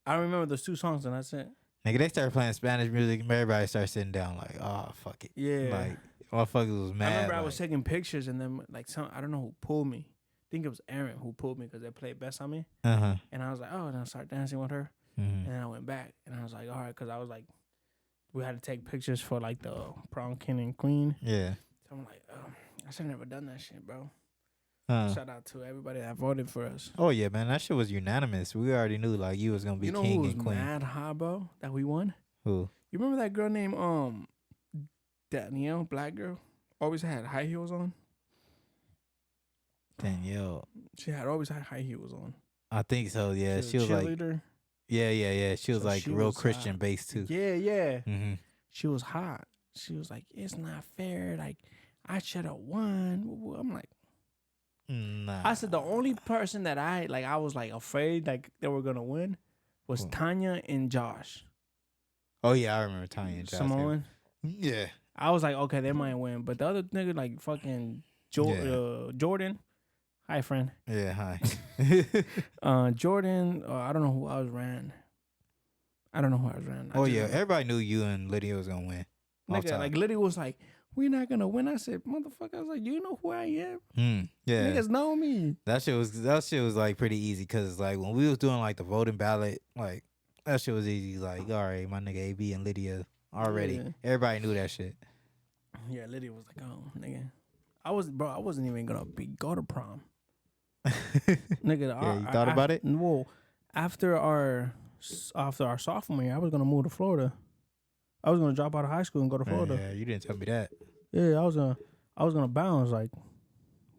I remember those 2 songs and that's it. Nigga, they started playing Spanish music and everybody started sitting down like, oh fuck it. Yeah. Like motherfuckers was mad. I remember like, I was taking pictures and then like I don't know who pulled me. I think it was Aaron who pulled me because they played Bésame. And I was like, oh, and I started dancing with her. And then I went back and I was like, all right, because I was like, we had to take pictures for like the prom king and queen. Yeah. So I'm like, I should have never done that shit, bro. Shout out to everybody that voted for us. Oh yeah, man, that shit was unanimous. We already knew like you was gonna be king who was and queen. mad high, bro, that we won? Who? You remember that girl named Danielle, black girl, always had high heels on. Danielle. She had always had high heels on. I think so. Yeah, she was like. Yeah. She was like real Christian based too. Yeah. Mm-hmm. She was hot. She was like, "It's not fair. Like, I should have won." I'm like, nah. I said the only person that I was like afraid like they were gonna win was Tanya and Josh. Oh yeah, I remember Tanya and Josh. Samoan. Yeah. I was like, okay, they might win, but the other nigga like fucking Jordan. Hi, friend. Yeah, hi. Jordan. I don't know who I was ran. Oh yeah, everybody knew you and Lydia was gonna win. Nigga, like Lydia was like, "We're not gonna win." I said, "Motherfucker," I was like, "You know who I am." Yeah, niggas know me. That shit was like pretty easy because like when we was doing like the voting ballot, like that shit was easy. Like, all right, my nigga AB and Lydia already. Yeah. Everybody knew that shit. Yeah, Lydia was like, "Oh, nigga, I wasn't even gonna go to prom." Nigga, yeah, you thought about it? Well, after our sophomore year, I was gonna move to Florida. I was gonna drop out of high school and go to Florida. Yeah, you didn't tell me that. Yeah, I was gonna bounce, like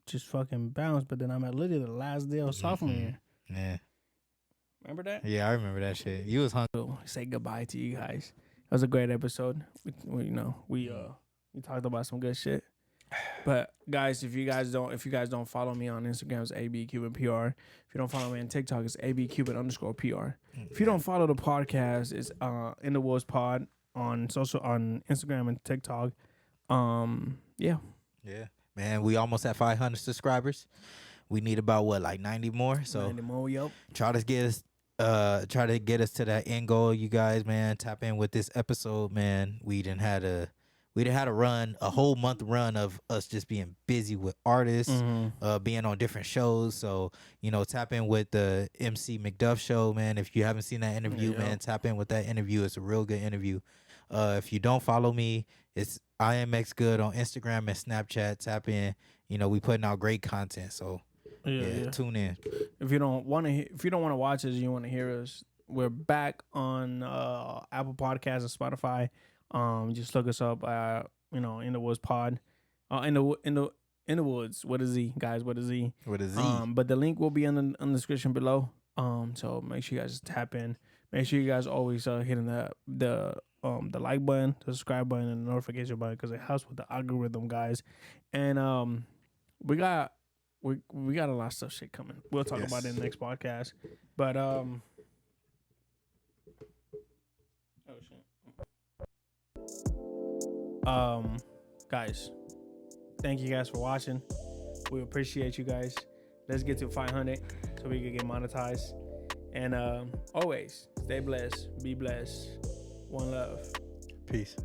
just fucking bounce. But then I met Lydia the last day of sophomore year. Yeah. Remember that? Yeah, I remember that shit. You was hungry. So, say goodbye to you guys. That was a great episode. We talked about some good shit. But guys, if you guys don't follow me on Instagram, it's ABCupidPR. If you don't follow me on TikTok, it's ABCupid_PR. If you don't follow the podcast, it's In the Woodz Pod on Instagram and TikTok. Yeah, man, we almost at 500 subscribers. We need about 90 more. So 90 more, yep. Try to get us to that end goal, you guys, man. Tap in with this episode, man. We done had a run, a whole month run of us just being busy with artists, being on different shows. So, tap in with the MC McDuff show, man. If you haven't seen that interview, man, tap in with that interview. It's a real good interview. If you don't follow me, it's IMX Good on Instagram and Snapchat. Tap in. We putting out great content. So yeah. Tune in. If you don't want to watch us, you want to hear us, we're back on Apple Podcasts and Spotify. Just look us up, In the Woodz Pod, in the Woods. What is Z, guys? What is Z? What is Z? But the link will be in the description below. So make sure you guys tap in. Make sure you guys always hitting the like button, the subscribe button, and the notification button because it helps with the algorithm, guys. And we got a lot of stuff shit coming. We'll talk about it in the next podcast. But guys, thank you guys for watching. We appreciate you guys. Let's get to 500 so we can get monetized. And always stay blessed, be blessed. One love. Peace.